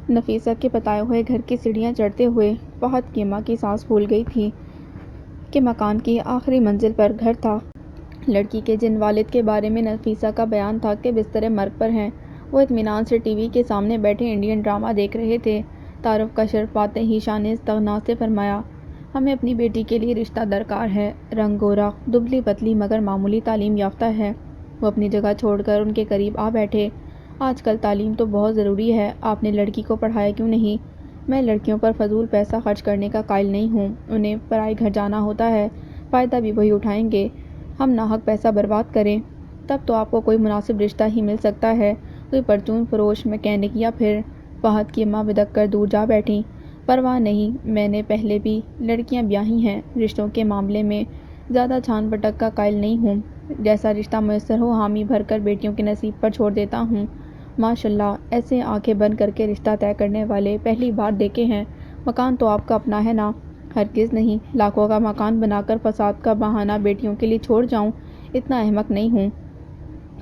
نفیسہ کے بتائے ہوئے گھر کی سیڑھیاں چڑھتے ہوئے فہد کی ماں کی سانس پھول گئی تھی کہ مکان کی آخری منزل پر گھر تھا۔ لڑکی کے جن والد کے بارے میں نفیسہ کا بیان تھا کہ بستر مرگ پر ہیں، وہ اطمینان سے ٹی وی کے سامنے بیٹھے انڈین ڈرامہ دیکھ رہے تھے۔ تعارف کا شرف پاتے ہی شاہ نے استغنا سے فرمایا، ہمیں اپنی بیٹی کے لیے رشتہ درکار ہے۔ رنگ گورا، دبلی پتلی مگر معمولی تعلیم یافتہ ہے۔ وہ اپنی جگہ چھوڑ کر ان کے قریب آ بیٹھے۔ آج کل تعلیم تو بہت ضروری ہے، آپ نے لڑکی کو پڑھایا کیوں نہیں؟ میں لڑکیوں پر فضول پیسہ خرچ کرنے کا قائل نہیں ہوں، انہیں پرائے گھر جانا ہوتا ہے، فائدہ بھی وہی اٹھائیں گے، ہم ناحق پیسہ برباد کریں؟ تب تو آپ کو کوئی مناسب رشتہ ہی مل سکتا ہے، کوئی پرچون فروش، میکینک یا پھر… فہد کی ماں بدک کر دور جا بیٹھیں۔ پرواہ نہیں، میں نے پہلے بھی لڑکیاں بیاہی ہیں، رشتوں کے معاملے میں زیادہ چھان پٹک کا قائل نہیں ہوں، جیسا رشتہ میسر ہو حامی بھر کر بیٹیوں کے نصیب پر چھوڑ دیتا ہوں۔ ماشاءاللہ، ایسے آنکھیں بند کر کے رشتہ طے کرنے والے پہلی بار دیکھے ہیں۔ مکان تو آپ کا اپنا ہے نا؟ ہرگز نہیں، لاکھوں کا مکان بنا کر فساد کا بہانہ بیٹیوں کے لیے چھوڑ جاؤں، اتنا احمق نہیں ہوں۔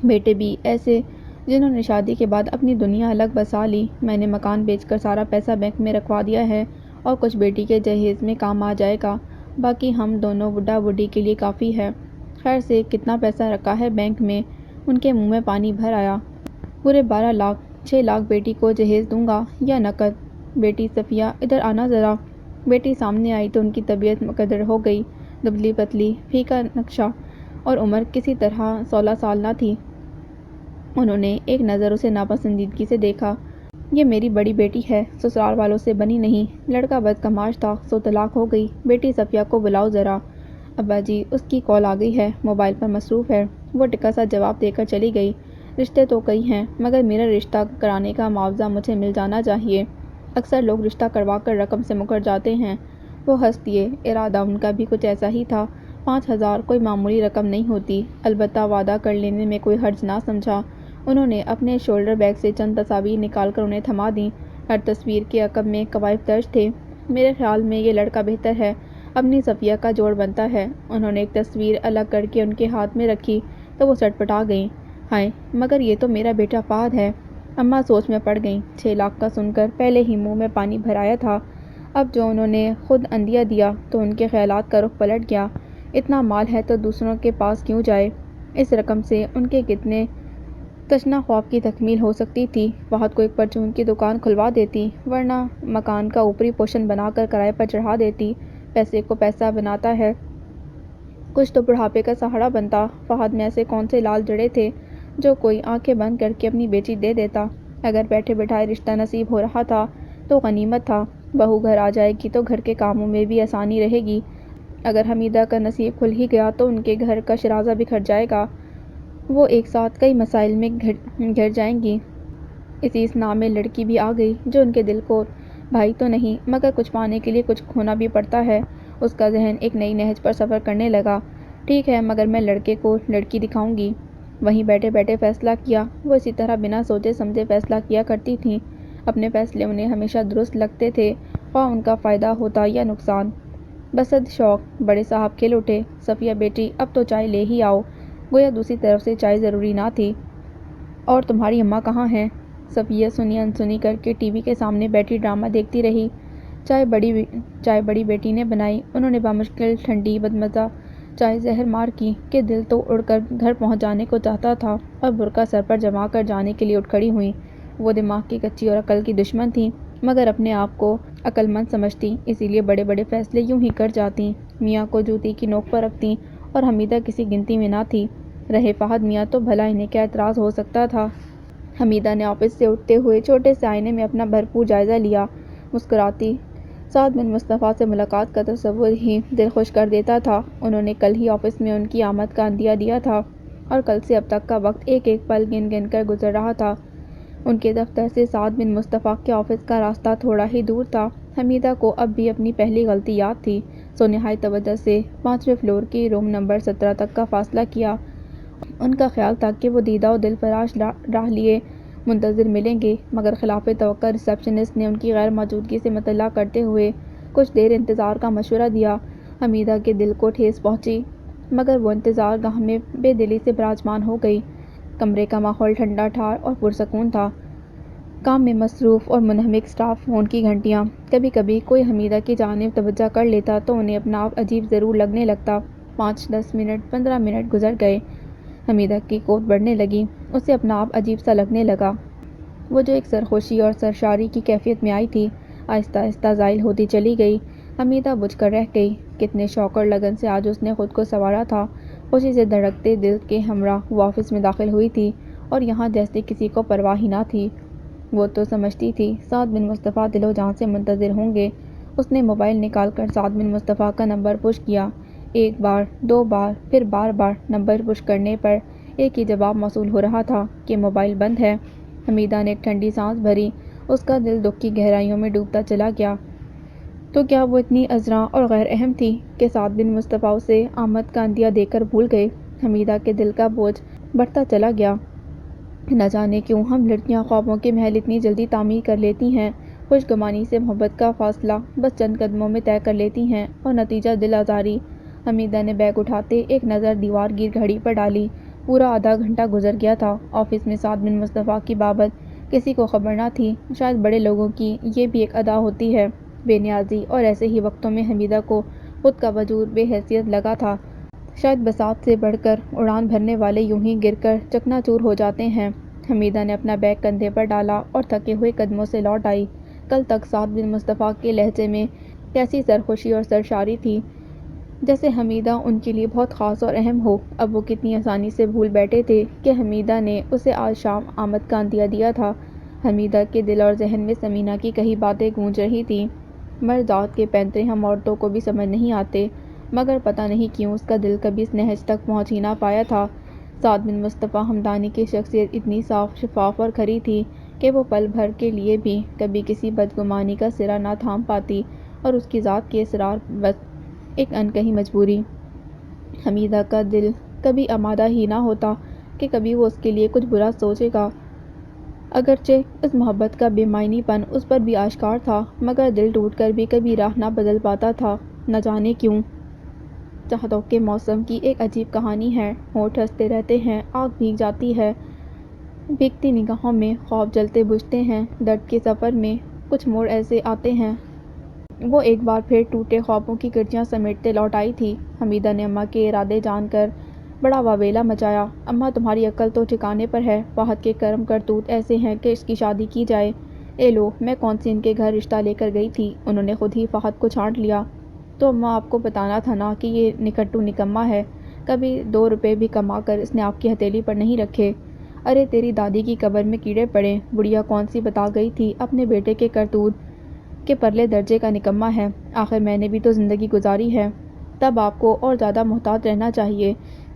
بیٹے بھی ایسے جنہوں نے شادی کے بعد اپنی دنیا الگ بسا لی، میں نے مکان بیچ کر سارا پیسہ بینک میں رکھوا دیا ہے اور کچھ بیٹی کے جہیز میں کام آ جائے گا، باقی ہم دونوں بڈھا بڈھی کے لیے کافی ہے۔ خیر سے کتنا پیسہ رکھا ہے بینک میں؟ ان کے منہ میں پانی بھر آیا۔ پورے 12 لاکھ، 6 لاکھ بیٹی کو جہیز دوں گا یا نقد؟ بیٹی صفیہ، ادھر آنا ذرا۔ بیٹی سامنے آئی تو ان کی طبیعت مکدر ہو گئی، دبلی پتلی، پھیکا نقشہ اور عمر کسی طرح 16 سال نہ تھی۔ انہوں نے ایک نظر اسے ناپسندیدگی سے دیکھا۔ یہ میری بڑی بیٹی ہے، سسرال والوں سے بنی نہیں، لڑکا بدکماش تھا سو طلاق ہو گئی۔ بیٹی صفیہ کو بلاؤ ذرا۔ ابا جی، اس کی کال آ گئی ہے، موبائل پر مصروف ہے۔ وہ ٹکا سا جواب دے کر چلی گئی۔ رشتے تو کئی ہیں، مگر میرا رشتہ کرانے کا معاوضہ مجھے مل جانا چاہیے۔ اکثر لوگ رشتہ کروا کر رقم سے مکر جاتے ہیں۔ وہ ہنس دیے۔ ارادہ ان کا بھی کچھ ایسا ہی تھا۔ 5,000 کوئی معمولی رقم نہیں ہوتی، البتہ وعدہ کر لینے میں کوئی حرج نہ سمجھا۔ انہوں نے اپنے شولڈر بیگ سے چند تصاویر نکال کر انہیں تھما دیں۔ ہر تصویر کے عقب میں قوائف درج تھے۔ میرے خیال میں یہ لڑکا بہتر ہے، اپنی صفیہ کا جوڑ بنتا ہے۔ انہوں نے ایک تصویر الگ کر کے ان کے ہاتھ میں رکھی تو وہ سٹپٹا گئیں۔ ہائے، مگر یہ تو میرا بیٹا فہد ہے۔ اماں سوچ میں پڑ گئیں۔ 6 لاکھ کا سن کر پہلے ہی منہ میں پانی بھر آیا تھا، اب جو انہوں نے خود عندیہ دیا تو ان کے خیالات کا رخ پلٹ گیا۔ اتنا مال ہے تو دوسروں کے پاس کیوں جائے؟ اس رقم سے ان کے کتنے تشنہ خواب کی تکمیل ہو سکتی تھی۔ فہد کو ایک پرچون کی دکان کھلوا دیتی، ورنہ مکان کا اوپری پورشن بنا کر کرائے پر چڑھا دیتی۔ پیسے کو پیسہ بناتا ہے، کچھ تو بڑھاپے کا سہارا بنتا۔ فہد میں ایسے کون سے لال جڑے تھے جو کوئی آنکھیں بند کر کے اپنی بیٹی دے دیتا؟ اگر بیٹھے بٹھائے رشتہ نصیب ہو رہا تھا تو غنیمت تھا، بہو گھر آ جائے گی تو گھر کے کاموں میں بھی آسانی رہے گی۔ اگر حمیدہ کا نصیب کھل ہی گیا تو ان کے گھر کا شیرازہ بکھر جائے گا، وہ ایک ساتھ کئی مسائل میں گھر جائیں گی۔ اسی اثناء میں لڑکی بھی آ گئی جو ان کے دل کو بھائی تو نہیں، مگر کچھ پانے کے لیے کچھ کھونا بھی پڑتا ہے۔ اس کا ذہن ایک نئی نہج پر سفر کرنے لگا۔ ٹھیک ہے، مگر میں لڑکے کو لڑکی دکھاؤں گی۔ وہیں بیٹھے بیٹھے فیصلہ کیا۔ وہ اسی طرح بنا سوچے سمجھے فیصلہ کیا کرتی تھیں۔ اپنے فیصلے انہیں ہمیشہ درست لگتے تھے، خواہ ان کا فائدہ ہوتا یا نقصان۔ بصد شوق بڑے صاحب کھل اٹھے۔ صفیہ بیٹی، اب تو چائے لے ہی آؤ۔ گویا دوسری طرف سے چائے ضروری نہ تھی۔ اور تمہاری اماں کہاں ہیں؟ صفیہ سنی انسنی کر کے ٹی وی کے سامنے بیٹھی ڈرامہ دیکھتی رہی۔ چائے بڑی بیٹی نے بنائی۔ انہوں نے بامشکل ٹھنڈی بدمزہ چائے زہر مار کی کہ دل تو اڑ کر گھر پہنچ جانے کو چاہتا تھا اور برقع سر پر جما کر جانے کے لیے اٹھ کھڑی ہوئیں۔ وہ دماغ کی کچی اور عقل کی دشمن تھیں، مگر اپنے آپ کو عقل مند سمجھتیں، اسی لیے بڑے بڑے فیصلے یوں ہی کر جاتیں، میاں کو جوتی کی نوک پر رکھتیں، اور حمیدہ کسی گنتی میں نہ تھی۔ رہے فہد میاں تو بھلا انہیں کیا اعتراض ہو سکتا تھا؟ حمیدہ نے آفس سے اٹھتے ہوئے چھوٹے سے آئینے میں اپنا بھرپور جائزہ لیا، مسکراتی۔ سعد بن مصطفیٰ سے ملاقات کا تصور ہی دل خوش کر دیتا تھا۔ انہوں نے کل ہی آفس میں ان کی آمد کا عندیہ دیا تھا اور کل سے اب تک کا وقت ایک ایک پل گن گن کر گزر رہا تھا۔ ان کے دفتر سے سعد بن مصطفیٰ کے آفس کا راستہ تھوڑا ہی دور تھا۔ حمیدہ کو اب بھی اپنی پہلی غلطی یاد تھی، سو نہایت توجہ سے 5ویں فلور کی روم نمبر 17 تک کا فاصلہ کیا۔ ان کا خیال تھا کہ وہ دیدہ و دل فراش راہ لیے منتظر ملیں گے، مگر خلاف توقع ریسیپشنسٹ نے ان کی غیر موجودگی سے مطلع کرتے ہوئے کچھ دیر انتظار کا مشورہ دیا۔ حمیدہ کے دل کو ٹھیس پہنچی، مگر وہ انتظار گاہ میں بے دلی سے براجمان ہو گئی۔ کمرے کا ماحول ٹھنڈا ٹھار اور پرسکون تھا۔ کام میں مصروف اور منہمک اسٹاف، فون کی گھنٹیاں، کبھی کبھی کوئی حمیدہ کی جانب توجہ کر لیتا تو انہیں اپنا آپ عجیب ضرور لگنے لگتا۔ 5-10 منٹ، 15 منٹ گزر گئے۔ حمیدہ کی قوت بڑھنے لگی، اسے اپنا آپ عجیب سا لگنے لگا۔ وہ جو ایک سرخوشی اور سرشاری کی کیفیت میں آئی تھی، آہستہ آہستہ زائل ہوتی چلی گئی۔ حمیدہ بجھ کر رہ گئی۔ کتنے شوق اور لگن سے آج اس نے خود کو سنوارا تھا۔ خوشی سے دھڑکتے دل کے ہمراہ وہ آفس میں داخل ہوئی تھی اور یہاں جیسے کسی کو پرواہ ہی نہ تھی۔ وہ تو سمجھتی تھی سعد بن مصطفیٰ دل و جان سے منتظر ہوں گے۔ اس نے موبائل نکال کر سعد بن مصطفیٰ کا نمبر پش کیا۔ ایک بار، دو بار، پھر بار بار نمبر پش کرنے پر ایک ہی جواب موصول ہو رہا تھا کہ موبائل بند ہے۔ حمیدہ نے ایک ٹھنڈی سانس بھری۔ اس کا دل دکھ کی گہرائیوں میں ڈوبتا چلا گیا۔ تو کیا وہ اتنی عذراں اور غیر اہم تھی کہ سعد بن مصطفیٰ اسے آمد کا عندیہ دے کر بھول گئے؟ حمیدہ کے دل کا بوجھ بڑھتا چلا گیا۔ نہ جانے کیوں ہم لڑکیاں خوابوں کے محل اتنی جلدی تعمیر کر لیتی ہیں، خوشگمانی سے محبت کا فاصلہ بس چند قدموں میں طے کر لیتی ہیں اور نتیجہ دل آزاری۔ حمیدہ نے بیگ اٹھاتے ایک نظر دیوار گیر گھڑی پر ڈالی۔ پورا آدھا گھنٹہ گزر گیا تھا۔ آفس میں سعد بن مصطفیٰ کی بابت کسی کو خبر نہ تھی۔ شاید بڑے لوگوں کی یہ بھی ایک ادا ہوتی ہے، بے نیازی، اور ایسے ہی وقتوں میں حمیدہ کو خود کا وجود بے حیثیت لگا تھا۔ شاید بساط سے بڑھ کر اڑان بھرنے والے یوں ہی گر کر چکنا چور ہو جاتے ہیں۔ حمیدہ نے اپنا بیگ کندھے پر ڈالا اور تھکے ہوئے قدموں سے لوٹ آئی۔ کل تک سعد بن مصطفیٰ کے لہجے میں کیسی سرخوشی اور سرشاری تھی، جیسے حمیدہ ان کے لیے بہت خاص اور اہم ہو۔ اب وہ کتنی آسانی سے بھول بیٹھے تھے کہ حمیدہ نے اسے آج شام آمد کا عندیہ دیا تھا۔ حمیدہ کے دل اور ذہن میں ثمینہ کی کہی باتیں گونج رہی تھیں۔ مرد ذات کے پینترے ہم عورتوں کو بھی سمجھ نہیں آتے، مگر پتہ نہیں کیوں اس کا دل کبھی اس نہج تک پہنچ ہی نہ پایا تھا۔ سعد بن مصطفیٰ ہمدانی کی شخصیت اتنی صاف، شفاف اور کھری تھی کہ وہ پل بھر کے لیے بھی کبھی کسی بدگمانی کا سرا نہ تھام پاتی، اور اس کی ذات کے اسرار بس ایک انکہی مجبوری۔ حمیدہ کا دل کبھی آمادہ ہی نہ ہوتا کہ کبھی وہ اس کے لیے کچھ برا سوچے گا۔ اگرچہ اس محبت کا بے معنی پن اس پر بھی آشکار تھا، مگر دل ٹوٹ کر بھی کبھی راہ نہ بدل پاتا تھا، نہ جانے کیوں۔ چاہتوں کے موسم کی ایک عجیب کہانی ہے۔ ہونٹ ہنستے رہتے ہیں، آنکھ بھیگ جاتی ہے، بھیگتی نگاہوں میں خواب جلتے بجھتے ہیں۔ درد کے سفر میں کچھ موڑ ایسے آتے ہیں۔ وہ ایک بار پھر ٹوٹے خوابوں کی گٹھیاں سمیٹتے لوٹ آئی تھی۔ حمیدہ نے اماں کے ارادے جان کر بڑا واویلا مچایا۔ اماں تمہاری عقل تو ٹھکانے پر ہے، فہد کے کرم کرتوت ایسے ہیں کہ اس کی شادی کی جائے۔ اے لو، میں کون سی ان کے گھر رشتہ لے کر گئی تھی، انہوں نے خود ہی فہد کو چھانٹ لیا۔ تو اماں آپ کو بتانا تھا نا کہ یہ نکھٹو نکما ہے، کبھی 2 روپے بھی کما کر اس نے آپ کی ہتھیلی پر نہیں رکھے۔ ارے تیری دادی کی قبر میں کیڑے پڑے، بڑھیا کون سی بتا گئی تھی اپنے بیٹے کے کرتوت کہ پرلے درجے کا نکما ہے۔ آخر میں نے بھی تو زندگی گزاری ہے، تب آپ کو اور زیادہ محتاط رہنا چاہیے۔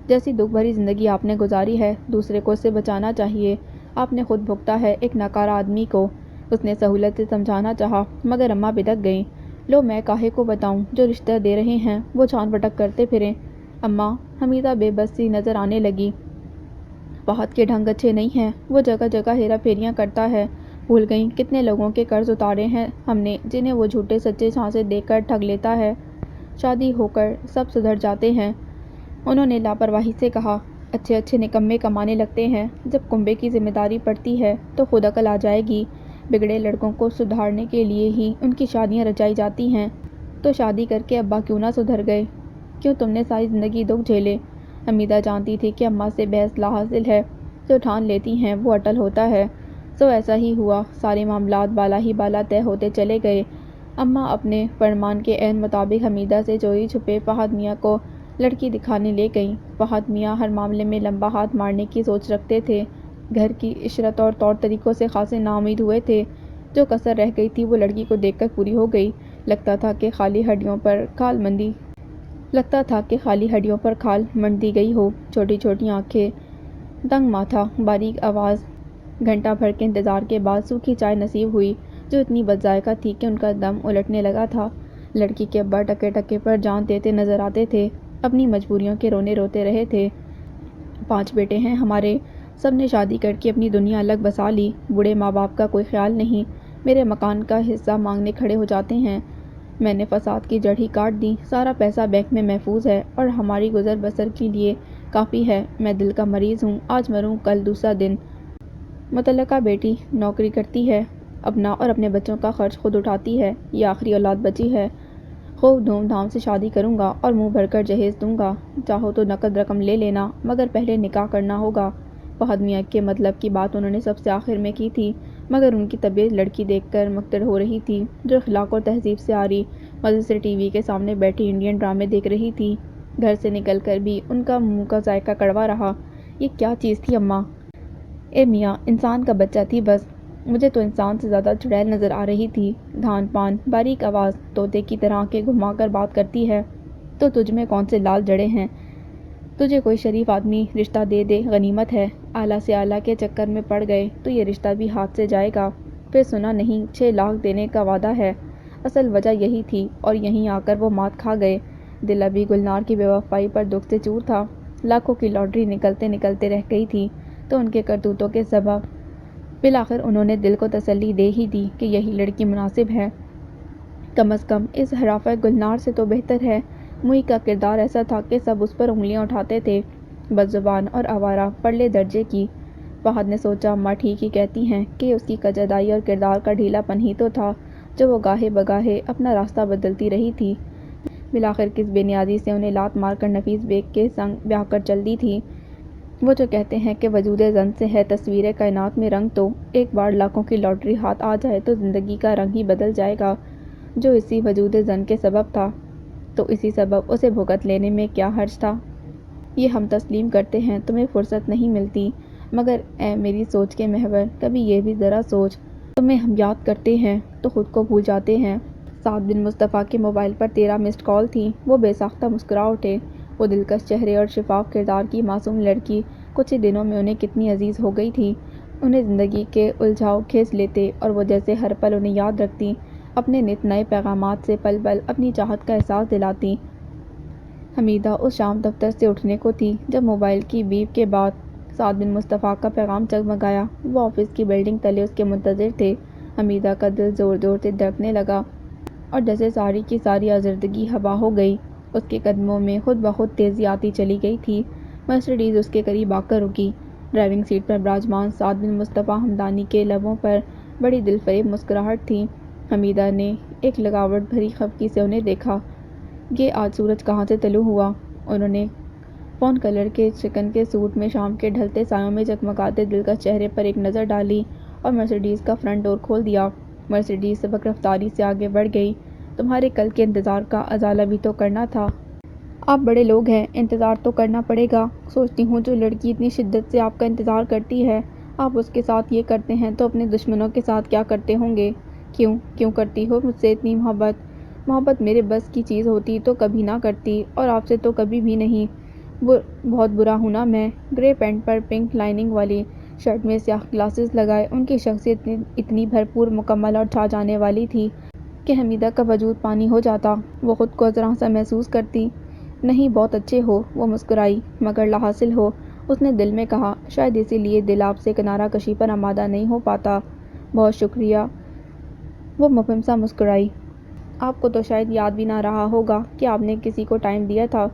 جیسی دکھ بھری زندگی آپ نے گزاری ہے، دوسرے کو اس سے بچانا چاہیے۔ آپ نے خود بھگتا ہے ایک ناکارہ آدمی کو۔ اس نے سہولت سے سمجھانا چاہا، مگر اماں بدک گئیں۔ لو میں کاہے کو بتاؤں، جو رشتہ دے رہے ہیں وہ چھان پٹک کرتے پھریں۔ اماں، حمیدہ بے بس سی نظر آنے لگی۔ فہد کے ڈھنگ اچھے نہیں ہیں، وہ جگہ جگہ ہیرا پھیریاں کرتا ہے۔ بھول گئیں کتنے لوگوں کے قرض اتارے ہیں ہم نے، جنہیں وہ جھوٹے سچے جھانسے دے کر ٹھگ لیتا ہے۔ شادی ہو کر سب سدھر جاتے ہیں، انہوں نے لاپرواہی سے کہا۔ اچھے اچھے نکمے کمانے لگتے ہیں، جب کنبے کی ذمہ داری پڑتی ہے تو خود عقل آ جائے گی۔ بگڑے لڑکوں کو سدھارنے کے لیے ہی ان کی شادیاں رچائی جاتی ہیں۔ تو شادی کر کے ابا کیوں نہ سدھر گئے؟ کیوں تم نے ساری زندگی دکھ جھیلے؟ حمیدہ جانتی تھی کہ اماں سے بحث لا حاصل ہے، جو ٹھان لیتی ہیں وہ اٹل ہوتا ہے۔ سو ایسا ہی ہوا، سارے معاملات بالا ہی بالا طے ہوتے چلے گئے۔ اماں اپنے فرمان کے عین مطابق حمیدہ سے چوری چھپے فہد میاں کو لڑکی دکھانے لے گئیں۔ فہد میاں ہر معاملے میں لمبا ہاتھ مارنے کی سوچ رکھتے تھے، گھر کی عشرت اور طور طریقوں سے خاصے ناامید ہوئے تھے۔ جو کسر رہ گئی تھی وہ لڑکی کو دیکھ کر پوری ہو گئی۔ لگتا تھا کہ خالی ہڈیوں پر کھال منڈ دی گئی ہو۔ چھوٹی چھوٹی آنکھیں، تنگ ماتھا، باریک آواز۔ گھنٹہ بھر کے انتظار کے بعد سوکھی چائے نصیب ہوئی، جو اتنی بد ذائقہ تھی کہ ان کا دم الٹنے لگا تھا۔ لڑکی کے ابا ٹکے ٹکے پر جان دیتے نظر آتے تھے، اپنی مجبوریوں کے رونے روتے رہے تھے۔ 5 بیٹے ہیں ہمارے، سب نے شادی کر کے اپنی دنیا الگ بسا لی، بوڑھے ماں باپ کا کوئی خیال نہیں، میرے مکان کا حصہ مانگنے کھڑے ہو جاتے ہیں۔ میں نے فساد کی جڑ ہی کاٹ دی، سارا پیسہ بینک میں محفوظ ہے اور ہماری گزر بسر کے لیے کافی ہے۔ میں دل کا مریض ہوں، آج مروں کل دوسرا دن۔ متعلقہ بیٹی نوکری کرتی ہے، اپنا اور اپنے بچوں کا خرچ خود اٹھاتی ہے، یہ آخری اولاد بچی ہے۔ خوب دھوم دھام سے شادی کروں گا اور منہ بھر کر جہیز دوں گا، چاہو تو نقد رقم لے لینا، مگر پہلے نکاح کرنا ہوگا۔ فہد میاں کے مطلب کی بات انہوں نے سب سے آخر میں کی تھی، مگر ان کی طبیعت لڑکی دیکھ کر مکتر ہو رہی تھی، جو اخلاق اور تہذیب سے عاری مزے سے ٹی وی کے سامنے بیٹھی انڈین ڈرامے دیکھ رہی تھی۔ گھر سے نکل کر بھی ان کا منہ کا ذائقہ کڑوا رہا۔ یہ کیا چیز تھی اماں؟ اے میاں، انسان کا بچہ تھی بس۔ مجھے تو انسان سے زیادہ چڑیل نظر آ رہی تھی۔ دھان پان، باریک آواز، طوطے کی طرح آنکھیں گھما کر بات کرتی ہے۔ تو تجھ میں کون سے لال جڑے ہیں؟ تجھے کوئی شریف آدمی رشتہ دے دے غنیمت ہے، اعلیٰ سے اعلیٰ کے چکر میں پڑ گئے تو یہ رشتہ بھی ہاتھ سے جائے گا۔ پھر سنا نہیں 6 لاکھ دینے کا وعدہ ہے۔ اصل وجہ یہی تھی اور یہیں آ کر وہ مات کھا گئے۔ دل ابھی گلنار کی بے وفائی پر دکھ سے چور تھا۔ لاکھوں کی لاٹری نکلتے نکلتے رہ گئی تھی تو ان کے کرتوتوں کے سبب بالآخر انہوں نے دل کو تسلی دے ہی دی کہ یہی لڑکی مناسب ہے۔ کم از کم اس ہرافہ گلنار سے تو بہتر ہے۔ موئی کا کردار ایسا تھا کہ سب اس پر انگلیاں اٹھاتے تھے، بدزبان اور آوارہ پرلے درجے کی۔ فہد نے سوچا ماں ٹھیک ہی کہتی ہیں کہ اس کی کچادائی اور کردار کا ڈھیلا پن ہی تو تھا جو وہ گاہے بگاہے اپنا راستہ بدلتی رہی تھی۔ بالآخر کس بے نیازی سے انہیں لات مار کر نفیس بیگ کے سنگ بیاہ کر چل دی تھی۔ وہ جو کہتے ہیں کہ وجود زن سے ہے تصویر کائنات میں رنگ، تو ایک بار لاکھوں کی لاٹری ہاتھ آ جائے تو زندگی کا رنگ ہی بدل جائے گا، جو اسی وجود زن کے سبب تھا۔ تو اسی سبب اسے بھگت لینے میں کیا حرج تھا؟ یہ ہم تسلیم کرتے ہیں تمہیں فرصت نہیں ملتی، مگر اے میری سوچ کے محور، کبھی یہ بھی ذرا سوچ، تمہیں ہم یاد کرتے ہیں تو خود کو بھول جاتے ہیں۔ سعد بن مصطفیٰ کے موبائل پر 13 مسڈ کال تھی۔ وہ بے ساختہ مسکرا اٹھے۔ وہ دلکش چہرے اور شفاف کردار کی معصوم لڑکی کچھ ہی دنوں میں انہیں کتنی عزیز ہو گئی تھی۔ انہیں زندگی کے الجھاؤ کھینچ لیتے اور وہ جیسے ہر پل انہیں یاد رکھتی، اپنے نت نئے پیغامات سے پل پل اپنی چاہت کا احساس دلاتی۔ حمیدہ اس شام دفتر سے اٹھنے کو تھی جب موبائل کی بیپ کے بعد سعد بن مصطفیٰ کا پیغام جگمگایا۔ وہ آفس کی بلڈنگ تلے اس کے منتظر تھے۔ حمیدہ کا دل زور زور سے دھڑکنے لگا اور جیسے ساری کی ساری آزردگی ہوا ہو گئی۔ اس کے قدموں میں خود بخود تیزی آتی چلی گئی تھی۔ مرسڈیز اس کے قریب آ کر رکی۔ ڈرائیونگ سیٹ پر براجمان سعد بن مصطفیٰ ہمدانی کے لبوں پر بڑی دل فریب مسکراہٹ تھی۔ حمیدہ نے ایک لگاوٹ بھری خفگی سے انہیں دیکھا۔ یہ آج سورج کہاں سے طلوع ہوا؟ انہوں نے فون کلر کے چکن کے سوٹ میں شام کے ڈھلتے سایوں میں جگمگاتے دلکش چہرے پر ایک نظر ڈالی اور مرسڈیز کا فرنٹ ڈور کھول دیا۔ مرسڈیز سبک رفتاری سے آگے بڑھ گئی۔ تمہارے کل کے انتظار کا ازالہ بھی تو کرنا تھا۔ آپ بڑے لوگ ہیں، انتظار تو کرنا پڑے گا۔ سوچتی ہوں جو لڑکی اتنی شدت سے آپ کا انتظار کرتی ہے، آپ اس کے ساتھ یہ کرتے ہیں تو اپنے دشمنوں کے ساتھ کیا کرتے ہوں گے؟ کیوں کرتی ہو مجھ سے اتنی محبت؟ محبت میرے بس کی چیز ہوتی تو کبھی نہ کرتی، اور آپ سے تو کبھی بھی نہیں۔ بہت برا ہوں نا میں؟ گرے پینٹ پر پنک لائننگ والی شرٹ میں سیاہ گلاسز لگائے ان کی شخصیت اتنی بھرپور، مکمل اور چھا جانے والی تھی کہ حمیدہ کا وجود پانی ہو جاتا۔ وہ خود کو ذرا سا محسوس کرتی۔ نہیں، بہت اچھے ہو، وہ مسکرائی۔ مگر لا حاصل ہو، اس نے دل میں کہا، شاید اسی لیے دل آپ سے کنارہ کشی پر آمادہ نہیں ہو پاتا۔ بہت شکریہ، وہ مبہم سا مسکرائی۔ آپ کو تو شاید یاد بھی نہ رہا ہوگا کہ آپ نے کسی کو ٹائم دیا تھا۔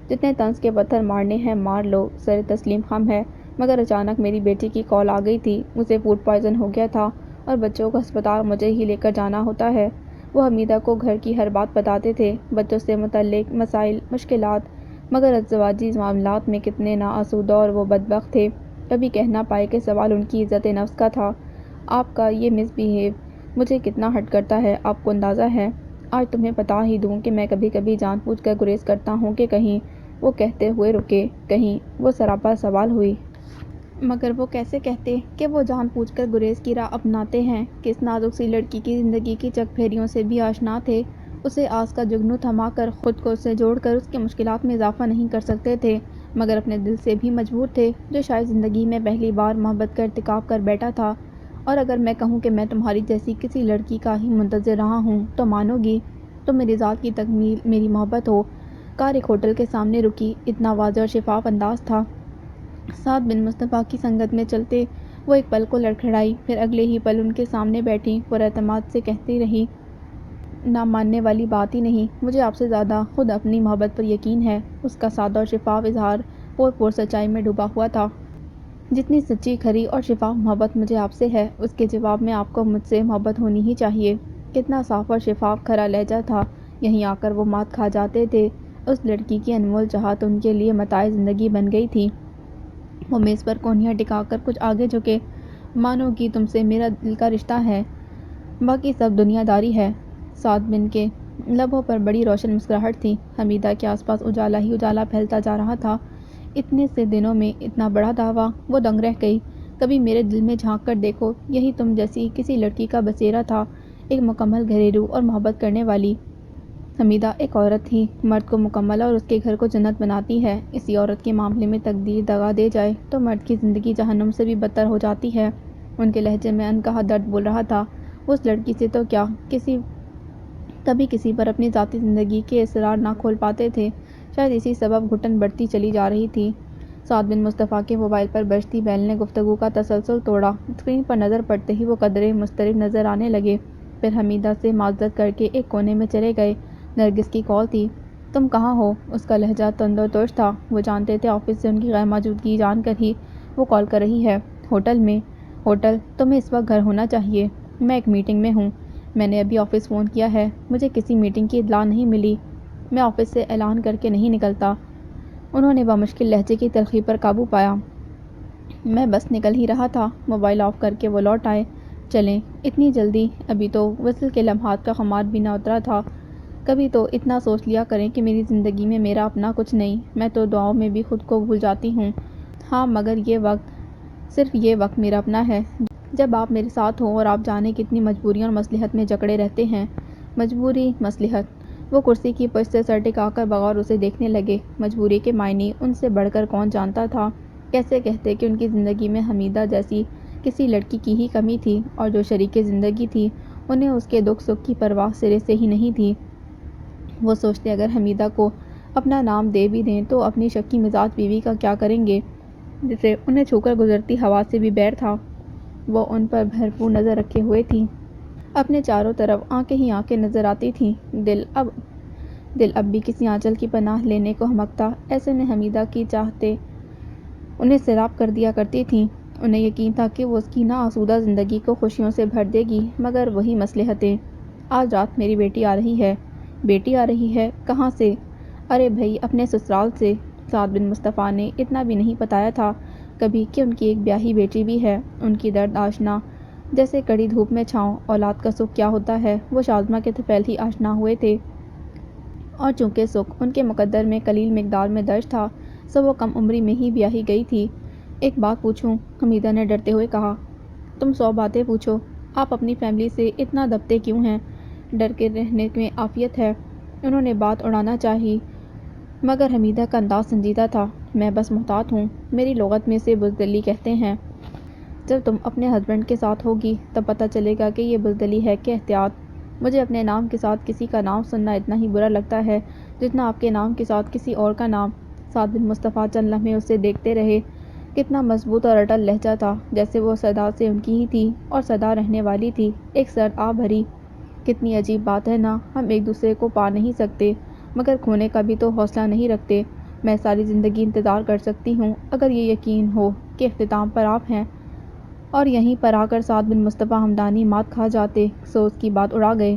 جتنے طنز کے پتھر مارنے ہیں مار لو، سر تسلیم خم ہے۔ مگر اچانک میری بیٹی کی کال آ گئی تھی، اسے فوڈ پوائزن ہو گیا تھا اور بچوں کو ہسپتال مجھے ہی لے کر جانا ہوتا ہے۔ وہ حمیدہ کو گھر کی ہر بات بتاتے تھے، بچوں سے متعلق مسائل، مشکلات، مگر ازدواجی معاملات میں کتنے نا آسودہ اور وہ بدبخت تھے، کبھی کہہ نہ پائے کہ سوال ان کی عزت نفس کا تھا۔ آپ کا یہ مس بیہیو مجھے کتنا ہرٹ کرتا ہے، آپ کو اندازہ ہے؟ آج تمہیں بتا ہی دوں کہ میں کبھی کبھی جان بوجھ کر گریز کرتا ہوں کہ کہیں، وہ کہتے ہوئے رکے، کہیں، وہ سراپا سوال ہوئی۔ مگر وہ کیسے کہتے کہ وہ جان بوجھ کر گریز کی راہ اپناتے ہیں؟ کس نازک سی لڑکی کی زندگی کی چک پھیریوں سے بھی آشنا تھے، اسے آس کا جگنو تھما کر خود کو اس سے جوڑ کر اس کی مشکلات میں اضافہ نہیں کر سکتے تھے، مگر اپنے دل سے بھی مجبور تھے، جو شاید زندگی میں پہلی بار محبت کا ارتکاب کر بیٹھا تھا۔ اور اگر میں کہوں کہ میں تمہاری جیسی کسی لڑکی کا ہی منتظر رہا ہوں تو مانو گی؟ تم میری ذات کی تکمیل، میری محبت ہو۔ کار ایک ہوٹل کے سامنے رکی۔ اتنا واضح اور شفاف انداز تھا۔ سعد بن مصطفیٰ کی سنگت میں چلتے وہ ایک پل کو لڑکھڑائی، پھر اگلے ہی پل ان کے سامنے بیٹھی پر اعتماد سے کہتی رہی، نہ ماننے والی بات ہی نہیں، مجھے آپ سے زیادہ خود اپنی محبت پر یقین ہے۔ اس کا سادہ اور شفاف اظہار پور پور سچائی میں ڈوبا ہوا تھا۔ جتنی سچی، کھری اور شفاف محبت مجھے آپ سے ہے، اس کے جواب میں آپ کو مجھ سے محبت ہونی ہی چاہیے۔ کتنا صاف اور شفاف کھرا لہجہ تھا، یہیں آ کر وہ مات کھا جاتے تھے۔ اس لڑکی کی انمول چاہت ان کے لیے متاع زندگی بن گئی تھی۔ وہ میز پر کونیاں ٹکا کر کچھ آگے جھکے، مانو کہ تم سے میرا دل کا رشتہ ہے، باقی سب دنیا داری ہے۔ سعد بن کے لبوں پر بڑی روشن مسکراہٹ تھی۔ حمیدہ کے آس پاس اجالا ہی اجالا پھیلتا جا رہا تھا۔ اتنے سے دنوں میں اتنا بڑا دعویٰ! وہ دنگ رہ گئی۔ کبھی میرے دل میں جھانک کر دیکھو، یہی تم جیسی کسی لڑکی کا بسیرا تھا، ایک مکمل گھریلو اور محبت کرنے والی۔ حمیدہ ایک عورت تھی، مرد کو مکمل اور اس کے گھر کو جنت بناتی ہے۔ اسی عورت کے معاملے میں تقدیر دغا دے جائے تو مرد کی زندگی جہنم سے بھی بدتر ہو جاتی ہے۔ ان کے لہجے میں انکہا درد بول رہا تھا۔ وہ اس لڑکی سے تو کیا، کبھی کسی پر اپنی ذاتی زندگی کے اسرار نہ کھول پاتے تھے۔ شاید اسی سبب گھٹن بڑھتی چلی جا رہی تھی۔ سعد بن مصطفیٰ کے موبائل پر بجتی بیل نے گفتگو کا تسلسل توڑا۔ اسکرین پر نظر پڑتے ہی وہ قدرے مضطرب نظر آنے لگے، پھر حمیدہ سے معذرت کر کے ایک کونے میں چلے گئے۔ نرگس کی کال تھی۔ تم کہاں ہو؟ اس کا لہجہ تند و ترش تھا۔ وہ جانتے تھے آفس سے ان کی غیر موجودگی جان کر ہی وہ کال کر رہی ہے۔ ہوٹل میں؟ ہوٹل؟ تمہیں اس وقت گھر ہونا چاہیے۔ میں ایک میٹنگ میں ہوں۔ میں نے ابھی آفس فون کیا ہے، مجھے کسی میٹنگ کی اطلاع نہیں ملی۔ میں آفس سے اعلان کر کے نہیں نکلتا۔ انہوں نے بمشکل لہجے کی تلخی پر قابو پایا۔ میں بس نکل ہی رہا تھا۔ موبائل آف کر کے وہ لوٹ آئے۔ چلیں، اتنی جلدی؟ ابھی تو وصل کے لمحات کا خمار بھی نہ اترا تھا۔ کبھی تو اتنا سوچ لیا کریں کہ میری زندگی میں میرا اپنا کچھ نہیں۔ میں تو دعاؤں میں بھی خود کو بھول جاتی ہوں۔ ہاں مگر یہ وقت، صرف یہ وقت میرا اپنا ہے جب آپ میرے ساتھ ہوں، اور آپ جانے کتنی مجبوریوں اور مصلحت میں جکڑے رہتے ہیں۔ مجبوری، مصلحت؟ وہ کرسی کی پشت سے سر ٹکا کر بغور اسے دیکھنے لگے۔ مجبوری کے معنی ان سے بڑھ کر کون جانتا تھا؟ کیسے کہتے کہ ان کی زندگی میں حمیدہ جیسی کسی لڑکی کی ہی کمی تھی، اور جو شریک زندگی تھی انہیں اس کے دکھ سکھ کی پرواہ سرے سے ہی نہیں تھی۔ وہ سوچتے اگر حمیدہ کو اپنا نام دے بھی دیں تو اپنی شکی مزاج بیوی کا کیا کریں گے، جسے انہیں چھو کر گزرتی ہوا سے بھی بیر تھا۔ وہ ان پر بھرپور نظر رکھے ہوئے تھی۔ اپنے چاروں طرف آنکھیں ہی آنکھیں نظر آتی تھیں۔ دل اب بھی کسی آنچل کی پناہ لینے کو ہمکتا۔ ایسے میں حمیدہ کی چاہتے انہیں سیراب کر دیا کرتی تھیں۔ انہیں یقین تھا کہ وہ اس کی ناآسودہ زندگی کو خوشیوں سے بھر دے گی، مگر وہی مصلحتیں۔ آج رات میری بیٹی آ رہی ہے۔ بیٹی آ رہی ہے؟ کہاں سے؟ ارے بھئی، اپنے سسرال سے۔ سعد بن مصطفیٰ نے اتنا بھی نہیں بتایا تھا کبھی کہ ان کی ایک بیاہی بیٹی بھی ہے۔ ان کی درد آشنا، جیسے کڑی دھوپ میں چھاؤں۔ اولاد کا سکھ کیا ہوتا ہے، وہ شازمہ کے طفیل ہی آشنا ہوئے تھے، اور چونکہ سکھ ان کے مقدر میں قلیل مقدار میں درج تھا، سو وہ کم عمری میں ہی بیاہی گئی تھی۔ ایک بات پوچھوں؟ حمیدہ نے ڈرتے ہوئے کہا۔ تم 100 باتیں پوچھو۔ آپ اپنی فیملی سے اتنا دبتے کیوں ہیں؟ ڈر کے رہنے میں عافیت ہے۔ انہوں نے بات اڑانا چاہی، مگر حمیدہ کا انداز سنجیدہ تھا۔ میں بس محتاط ہوں، میری لغت میں اسے بزدلی کہتے ہیں۔ جب تم اپنے ہسبینڈ کے ساتھ ہوگی تب پتہ چلے گا کہ یہ بزدلی ہے کہ احتیاط۔ مجھے اپنے نام کے ساتھ کسی کا نام سننا اتنا ہی برا لگتا ہے جتنا آپ کے نام کے ساتھ کسی اور کا نام۔ سعد بن مصطفیٰ چند لمحے اسے دیکھتے رہے۔ کتنا مضبوط اور اٹل لہجہ تھا، جیسے وہ صدا سے ان کی ہی تھی اور سدا رہنے والی تھی، ایک سرد آہ بھری۔ کتنی عجیب بات ہے نا، ہم ایک دوسرے کو پا نہیں سکتے، مگر کھونے کا بھی تو حوصلہ نہیں رکھتے۔ میں ساری زندگی انتظار کر سکتی ہوں اگر یہ یقین ہو کہ اختتام پر آپ ہیں، اور یہیں پر آ کر سعد بن مصطفیٰ ہمدانی مات کھا جاتے، سو اس کی بات اڑا گئے۔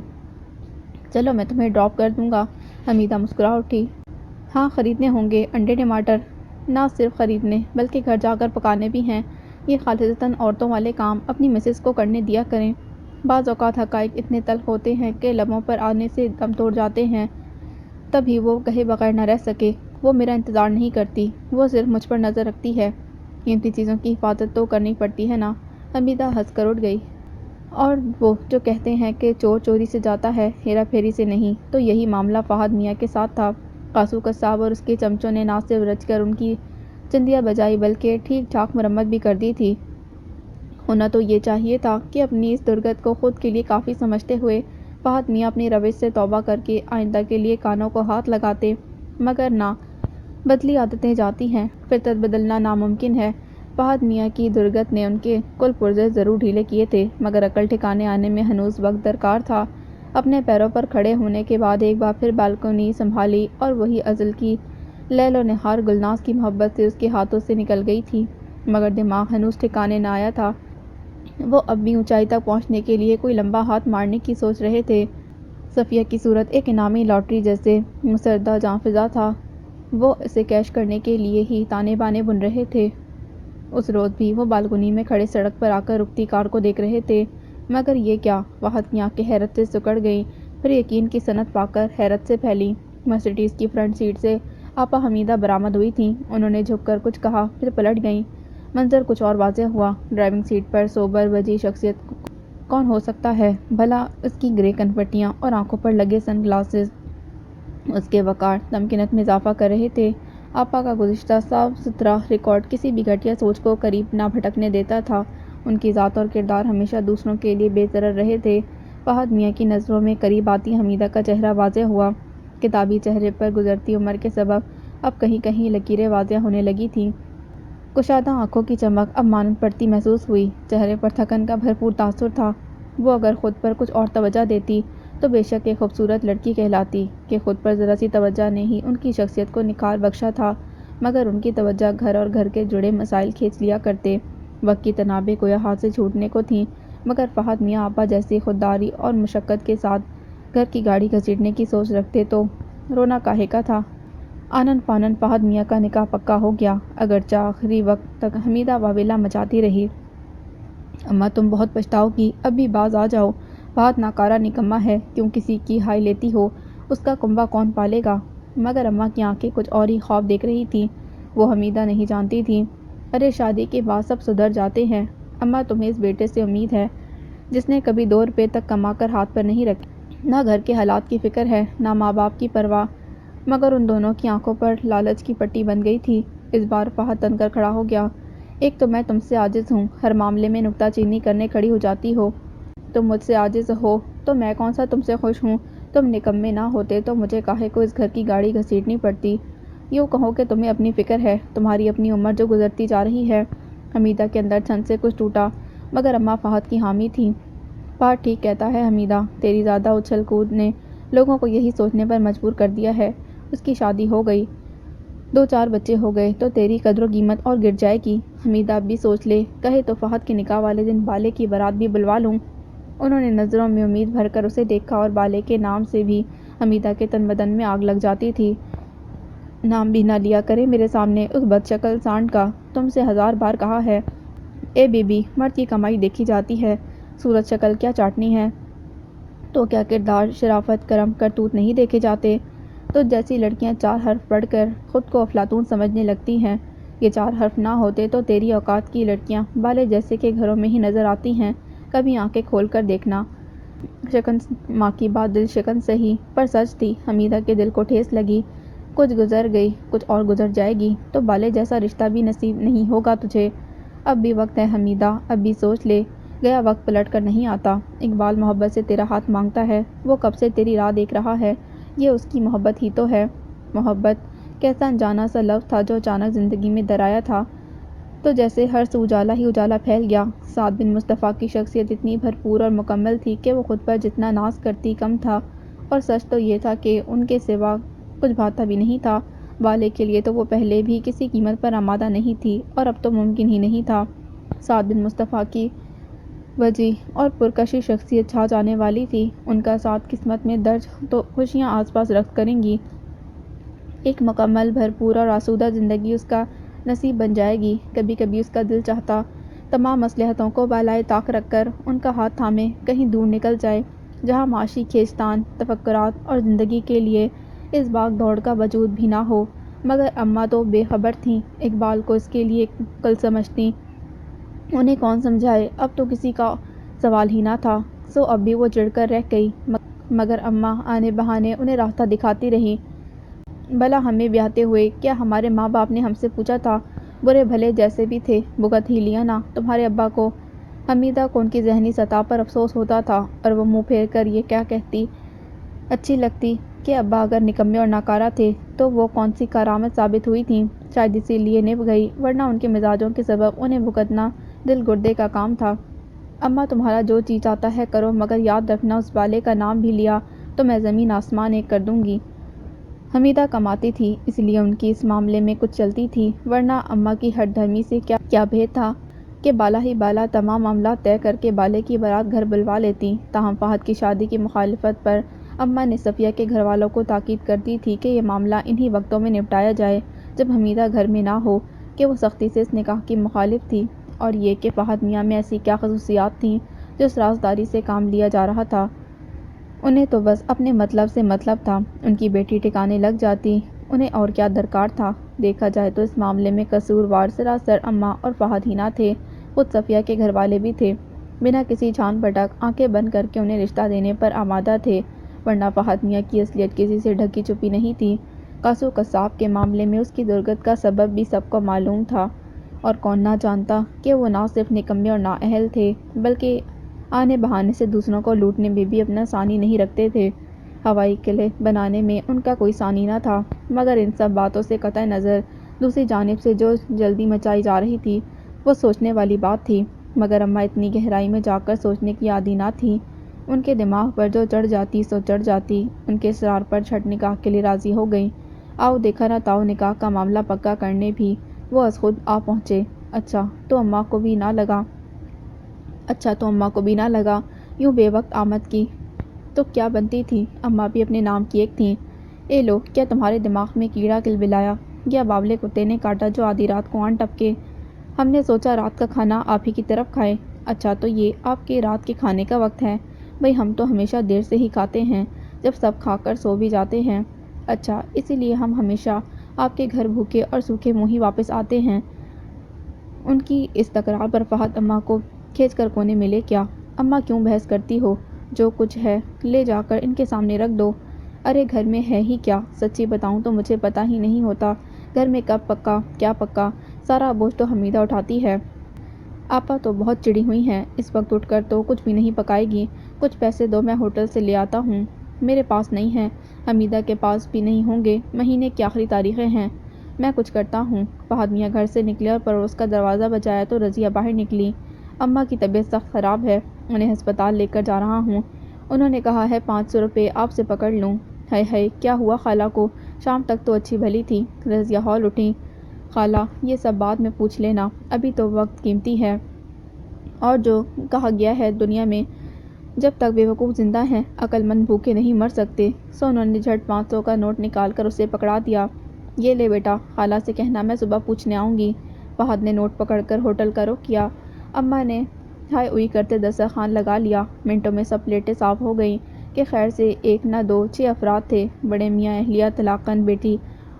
چلو میں تمہیں ڈراپ کر دوں گا۔ حمیدہ مسکرا اٹھی۔ ہاں، خریدنے ہوں گے انڈے ٹماٹر؟ نہ صرف خریدنے، بلکہ گھر جا کر پکانے بھی ہیں۔ یہ خالصتاً عورتوں والے کام اپنی مسز کو کرنے دیا کریں۔ بعض اوقات حقائق اتنے تلخ ہوتے ہیں کہ لبوں پر آنے سے دم توڑ جاتے ہیں۔ تبھی وہ کہے بغیر نہ رہ سکے۔ وہ میرا انتظار نہیں کرتی، وہ صرف مجھ پر نظر رکھتی ہے۔ قیمتی چیزوں کی حفاظت تو کرنی پڑتی ہے نا۔ حمیدہ ہنس کر اٹھ گئی۔ اور وہ جو کہتے ہیں کہ چور چوری سے جاتا ہے، ہیرا پھیری سے نہیں، تو یہی معاملہ فہد میاں کے ساتھ تھا۔ قاسو قصاب اور اس کے چمچوں نے نہ صرف رچ کر ان کی چندیاں بجائی بلکہ ٹھیک ٹھاک مرمت بھی کر دی تھی۔ ہونا تو یہ چاہیے تھا کہ اپنی اس درگت کو خود کے لیے کافی سمجھتے ہوئے فہد میاں اپنی روش سے توبہ کر کے آئندہ کے لیے کانوں کو ہاتھ لگاتے، مگر نہ۔ بدلی عادتیں جاتی ہیں، فطرت بدلنا ناممکن ہے۔ فہد میاں کی درگت نے ان کے کل پرزے ضرور ڈھیلے کیے تھے، مگر عقل ٹھکانے آنے میں ہنوز وقت درکار تھا۔ اپنے پیروں پر کھڑے ہونے کے بعد ایک بار پھر بالکنی سنبھالی اور وہی ازل کی لیل و نہار گلناز کی محبت سے اس کے ہاتھوں سے نکل گئی تھی۔ مگر دماغ ہنوز ٹھکانے نہ آیا تھا۔ وہ اب بھی اونچائی تک پہنچنے کے لیے کوئی لمبا ہاتھ مارنے کی سوچ رہے تھے۔ صفیہ کی صورت ایک انعامی لاٹری جیسے مسردہ جاں فضا تھا۔ وہ اسے کیش کرنے کے لیے ہی تانے بانے بن رہے تھے۔ اس روز بھی وہ بالکنی میں کھڑے سڑک پر آ کر رکتی کار کو دیکھ رہے تھے، مگر یہ کیا؟ فہد کی آنکھیں حیرت سے سکڑ گئیں، پھر یقین کی صنعت پا کر حیرت سے پھیلی۔ مرسیڈیز کی فرنٹ سیٹ سے آپا حمیدہ برآمد ہوئی تھیں۔ انہوں نے جھک کر کچھ کہا، پھر پلٹ گئیں۔ منظر کچھ اور واضح ہوا۔ ڈرائیونگ سیٹ پر سوبر وجیح شخصیت کون ہو سکتا ہے بھلا؟ اس کی گرے کنپٹیاں اور آنکھوں پر لگے سن گلاسز اس کے وقار تمکنت میں اضافہ کر رہے تھے۔ آپا کا گزشتہ صاف ستھرا ریکارڈ کسی بھی گھٹیا سوچ کو قریب نہ بھٹکنے دیتا تھا۔ ان کی ذات اور کردار ہمیشہ دوسروں کے لیے بے ضرر رہے تھے۔ فہد میاں کی نظروں میں قریب آتی حمیدہ کا چہرہ واضح ہوا۔ کتابی چہرے پر گزرتی عمر کے سبب اب کہیں کہیں لکیریں واضح ہونے لگی تھیں۔ کشادہ آنکھوں کی چمک اب مانند پڑتی محسوس ہوئی۔ چہرے پر تھکن کا بھرپور تاثر تھا۔ وہ اگر خود پر کچھ اور توجہ دیتی تو بے شک ایک خوبصورت لڑکی کہلاتی کہ خود پر ذرا سی توجہ نے ہی ان کی شخصیت کو نکھار بخشا تھا، مگر ان کی توجہ گھر اور گھر کے جڑے مسائل کھینچ لیا کرتے۔ وقت کی تنابیں گویا ہاتھ سے چھوٹنے کو تھیں، مگر فہد میاں آپا جیسی خودداری اور مشقت کے ساتھ گھر کی گاڑی گھسیٹنے کی سوچ رکھتے تو رونا کاہے کا تھا؟ آنن فانن فہد میاں کا نکاح پکا ہو گیا، اگرچہ آخری وقت تک حمیدہ واویلا مچاتی رہی۔ اماں تم بہت پچھتاؤ گی، اب بھی باز آ جاؤ۔ فہد ناکارہ نکما ہے، کیوں کسی کی ہائے لیتی ہو؟ اس کا کنبہ کون پالے گا؟ مگر اماں کی آنکھیں کچھ اور ہی خواب دیکھ رہی تھیں۔ وہ حمیدہ نہیں جانتی تھیں۔ ارے شادی کے بعد سب سدھر جاتے ہیں۔ اماں تمہیں اس بیٹے سے امید ہے جس نے کبھی 2 روپے تک کما کر ہاتھ پر نہیں رکھے۔ نہ گھر کے حالات کی فکر ہے، نہ ماں باپ کی پرواہ۔ مگر ان دونوں کی آنکھوں پر لالچ کی پٹی بن گئی تھی۔ اس بار فہد تن کر کھڑا ہو گیا۔ ایک تو میں تم سے عاجز ہوں، ہر معاملے میں نکتہ چینی کرنے کھڑی ہو جاتی ہو۔ تم مجھ سے عاجز ہو تو میں کون سا تم سے خوش ہوں؟ تم نکمے نہ ہوتے تو مجھے کاہے کو اس گھر کی گاڑی گھسیٹنی پڑتی؟ یوں کہو کہ تمہیں اپنی فکر ہے، تمہاری اپنی عمر جو گزرتی جا رہی ہے۔ حمیدہ کے اندر چھن سے کچھ ٹوٹا، مگر اماں فہد کی حامی تھیں۔ فہد ٹھیک کہتا ہے حمیدہ، تیری زیادہ اچھل کود نے لوگوں کو یہی سوچنے پر مجبور کر دیا ہے۔ اس کی شادی ہو گئی، 2-4 بچے ہو گئے تو تیری قدر و قیمت اور گر جائے گی۔ حمیدہ اب بھی سوچ لے، کہے تو فہد کے نکاح والے دن بالے کی بارات بھی بلوا لوں۔ انہوں نے نظروں میں امید بھر کر اسے دیکھا اور بالے کے نام سے بھی حمیدہ کے تن بدن میں آگ لگ جاتی تھی۔ نام بھی نہ لیا کرے میرے سامنے اس بد شکل سانڈ کا، تم سے 1000 بار کہا ہے۔ اے بی بی، مرد کی کمائی دیکھی جاتی ہے، صورت شکل کیا چاٹنی ہے؟ تو کیا کردار، شرافت، کرم، کرتوت نہیں دیکھے جاتے؟ تو جیسی لڑکیاں 4 حرف پڑھ کر خود کو افلاطون سمجھنے لگتی ہیں، یہ 4 حرف نہ ہوتے تو تیری اوقات کی لڑکیاں بالے جیسے کے گھروں میں ہی نظر آتی ہیں۔ کبھی آنکھیں کھول کر دیکھنا۔ شکن ماں کی بات دل شکن سہی، پر سچ تھی۔ حمیدہ کے دل کو ٹھیس لگی۔ کچھ گزر گئی، کچھ اور گزر جائے گی تو بالے جیسا رشتہ بھی نصیب نہیں ہوگا تجھے۔ اب بھی وقت ہے حمیدہ، اب بھی سوچ لے، گیا وقت پلٹ کر نہیں آتا۔ اقبال محبت سے تیرا ہاتھ مانگتا ہے، وہ کب سے تیری راہ دیکھ رہا ہے، یہ اس کی محبت ہی تو ہے۔ محبت کیسا انجانا سا لفظ تھا جو اچانک زندگی میں درایا تھا، تو جیسے ہر سو اجالا ہی اجالا پھیل گیا۔ سعد بن مصطفیٰ کی شخصیت اتنی بھرپور اور مکمل تھی کہ وہ خود پر جتنا ناز کرتی کم تھا، اور سچ تو یہ تھا کہ ان کے سوا کچھ بھاتا بھی نہیں تھا۔ بالے کے لیے تو وہ پہلے بھی کسی قیمت پر آمادہ نہیں تھی، اور اب تو ممکن ہی نہیں تھا۔ سعد بن مصطفیٰ کی وجیح اور پرکشش شخصیت چھا جانے والی تھی۔ ان کا ساتھ قسمت میں درج تو خوشیاں آس پاس رقص کریں گی۔ ایک مکمل، بھرپور اور آسودہ زندگی اس کا نصیب بن جائے گی۔ کبھی کبھی اس کا دل چاہتا تمام مصلحتوں کو بالائے طاق رکھ کر ان کا ہاتھ تھامے کہیں دور نکل جائے، جہاں معاشی کھینچتان، تفکرات اور زندگی کے لیے اس بھاگ دوڑ کا وجود بھی نہ ہو۔ مگر اماں تو بے خبر تھیں، اقبال کو اس کے لیے کل سمجھتیں۔ انہیں کون سمجھائے، اب تو کسی کا سوال ہی نہ تھا، سو اب بھی وہ چڑ کر رہ گئی۔ مگر اماں آنے بہانے انہیں راستہ دکھاتی رہیں۔ بھلا ہمیں بیاہتے ہوئے کیا ہمارے ماں باپ نے ہم سے پوچھا تھا؟ برے بھلے جیسے بھی تھے، بھگت ہی لیا نا تمہارے ابا کو۔ حمیدہ کو ان کی ذہنی سطح پر افسوس ہوتا تھا، اور وہ منہ پھیر کر یہ کیا کہتی اچھی لگتی کہ ابا اگر نکمے اور ناکارہ تھے تو وہ کون سی کارآمد ثابت ہوئی تھیں؟ شاید اسی لیے نبھ گئی، ورنہ ان کے مزاجوں کے سبب انہیں بھگتنا دل گردے کا کام تھا۔ اماں تمہارا جو جی چاہتا ہے کرو، مگر یاد رکھنا اس بالے کا نام بھی لیا تو میں زمین آسمان ایک کر دوں گی۔ حمیدہ کماتی تھی اس لیے ان کی اس معاملے میں کچھ چلتی تھی، ورنہ اماں کی ہٹ دھرمی سے کیا بھید تھا کہ بالا ہی بالا تمام معاملات طے کر کے بالے کی بارات گھر بلوا لیتی۔ تاہم فہد کی شادی کی مخالفت پر اماں نے صفیہ کے گھر والوں کو تاکید کرتی تھی کہ یہ معاملہ انہی وقتوں میں نپٹایا جائے جب حمیدہ گھر میں نہ ہو، کہ وہ سختی سے اس نکاح کی مخالف تھی، اور یہ کہ فہد میاں میں ایسی کیا خصوصیات تھیں جو اس رازداری سے کام لیا جا رہا تھا۔ انہیں تو بس اپنے مطلب سے مطلب تھا، ان کی بیٹی ٹھکانے لگ جاتی، انہیں اور کیا درکار تھا۔ دیکھا جائے تو اس معاملے میں قصوروار سراسر اماں اور فہد ہی نہ تھے، خود صفیہ کے گھر والے بھی تھے، بنا کسی چھان پھٹک آنکھیں بند کر کے انہیں رشتہ دینے پر آمادہ تھے، ورنہ فہد میاں کی اصلیت کسی سے ڈھکی چھپی نہیں تھی۔ قاسو قصاب کے معاملے میں اس کی درگت کا سبب بھی سب کو معلوم تھا، اور کون نہ جانتا کہ وہ نہ صرف نکمے اور نااہل تھے بلکہ آنے بہانے سے دوسروں کو لوٹنے میں بھی اپنا ثانی نہیں رکھتے تھے۔ ہوائی قلعے بنانے میں ان کا کوئی ثانی نہ تھا، مگر ان سب باتوں سے قطع نظر دوسری جانب سے جو جلدی مچائی جا رہی تھی وہ سوچنے والی بات تھی، مگر اماں اتنی گہرائی میں جا کر سوچنے کی عادی نہ تھیں۔ ان کے دماغ پر جو چڑھ جاتی سو چڑھ جاتی، ان کے اصرار پر جھٹ نکاح کے لیے راضی ہو گئیں۔ آؤ دیکھا نہ تاؤ نکاح کا معاملہ پکا کرنے بھی وہ از خود آ پہنچے۔ اچھا تو اماں کو بھی نہ لگا یوں بے وقت آمد کی تو کیا بنتی تھی، اماں بھی اپنے نام کی ایک تھیں۔ اے لو، کیا تمہارے دماغ میں کیڑا کلبلایا، یا باولے کتے نے کاٹا جو آدھی رات کو آن ٹپکے؟ ہم نے سوچا رات کا کھانا آپ ہی کی طرف کھائیں۔ اچھا تو یہ آپ کے رات کے کھانے کا وقت ہے؟ بھئی ہم تو ہمیشہ دیر سے ہی کھاتے ہیں، جب سب کھا کر سو بھی جاتے ہیں۔ اچھا اسی لیے ہم ہمیشہ آپ کے گھر بھوکے اور سوکھے منہ ہی واپس آتے ہیں۔ ان کی اس تکرار پر فہد اماں کو کھینچ کر کونے میں لے گیا۔ اماں کیوں بحث کرتی ہو، جو کچھ ہے لے جا کر ان کے سامنے رکھ دو۔ ارے گھر میں ہے ہی کیا، سچی بتاؤں تو مجھے پتہ ہی نہیں ہوتا گھر میں کب پکا کیا پکا، سارا بوجھ تو حمیدہ اٹھاتی ہے۔ آپا تو بہت چڑی ہوئی ہیں، اس وقت اٹھ کر تو کچھ بھی نہیں پکائے گی۔ کچھ پیسے دو، میں ہوٹل سے لے آتا ہوں۔ میرے پاس نہیں ہیں، حمیدہ کے پاس بھی نہیں ہوں گے، مہینے کی آخری تاریخیں ہیں، میں کچھ کرتا ہوں۔ فہد میاں گھر سے نکلے اور پڑوس کا دروازہ بجایا تو رضیہ باہر نکلی۔ اماں کی طبیعت سخت خراب ہے، انہیں ہسپتال لے کر جا رہا ہوں، انہوں نے کہا ہے 500 روپے آپ سے پکڑ لوں۔ ہائے ہائے، کیا ہوا خالہ کو، شام تک تو اچھی بھلی تھی۔ رضیہ ہول اٹھیں۔ خالہ یہ سب بعد میں پوچھ لینا، ابھی تو وقت قیمتی ہے، اور جو کہا گیا ہے دنیا میں جب تک بیوقوف زندہ ہیں عقل مند بھوکے نہیں مر سکتے، سو انہوں نے جھٹ 500 کا نوٹ نکال کر اسے پکڑا دیا۔ یہ لے بیٹا، خالہ سے کہنا میں صبح پوچھنے آؤں گی۔ فہد نے نوٹ پکڑ کر ہوٹل کا رخ کیا۔ اماں نے ہائے اوئی کرتے دسترخوان لگا لیا۔ منٹوں میں سب پلیٹیں صاف ہو گئیں کہ خیر سے ایک نہ دو 6 افراد تھے۔ بڑے میاں اہلیہ طلاقاً بیٹی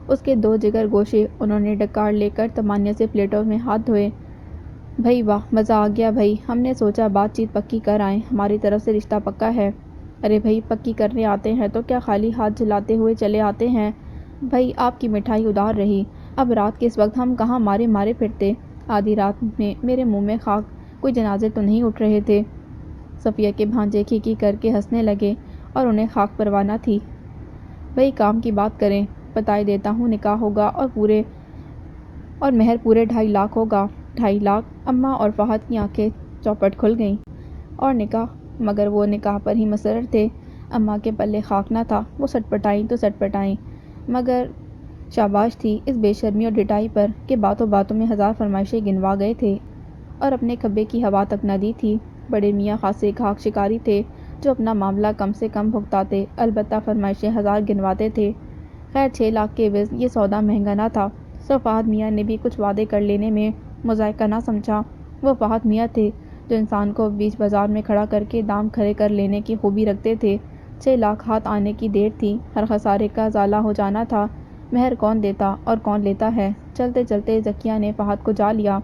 اس کے 2 جگر گوشے، انہوں نے ڈکار لے کر طمانیہ سے پلیٹوں میں ہاتھ دھوئے۔ بھئی واہ، مزہ آ گیا بھئی، ہم نے سوچا بات چیت پکی کر آئیں، ہماری طرف سے رشتہ پکا ہے۔ ارے بھئی پکی کرنے آتے ہیں تو کیا خالی ہاتھ جھلاتے ہوئے چلے آتے ہیں؟ بھئی آپ کی مٹھائی ادھار رہی، اب رات کے اس وقت ہم کہاں مارے مارے پھرتے، آدھی رات میں میرے منہ میں خاک، کوئی جنازے تو نہیں اٹھ رہے تھے؟ صفیہ کے بھانجے کھی کر کے ہنسنے لگے، اور انہیں خاک پرواہ نہ تھی۔ بھئی کام کی بات کریں، بتائے دیتا ہوں نکاح ہوگا اور مہر پورے 2.5 لاکھ ہوگا۔ 2.5 لاکھ! اماں اور فہد کی آنکھیں چوپٹ کھل گئیں۔ اور نکاح؟ مگر وہ نکاح پر ہی مصرر تھے، اماں کے پلے خاک نہ تھا، وہ سٹپٹائیں تو سٹپٹائیں، مگر شاباش تھی اس بے شرمی اور ڈٹائی پر کہ باتوں باتوں میں 1000 فرمائشیں گنوا گئے تھے، اور اپنے کھبے کی ہوا تک نہ دی تھی۔ بڑے میاں خاصے گھاک شکاری تھے جو اپنا معاملہ کم سے کم بھگتاتے، البتہ فرمائشیں 1000 گنواتے تھے۔ خیر 6 لاکھ کے عوض یہ سودا مہنگا نہ تھا، سو فہد میاں نے بھی کچھ وعدے کر لینے میں مذائقہ نہ سمجھا۔ وہ فہد میاں تھے جو انسان کو بیچ بازار میں کھڑا کر کے دام کھڑے کر لینے کی خوبی رکھتے تھے۔ 6 لاکھ ہاتھ آنے کی دیر تھی، ہر خسارے کا ازالہ ہو جانا تھا۔ مہر کون دیتا اور کون لیتا ہے؟ چلتے چلتے ذکیہ نے فہد کو جا لیا۔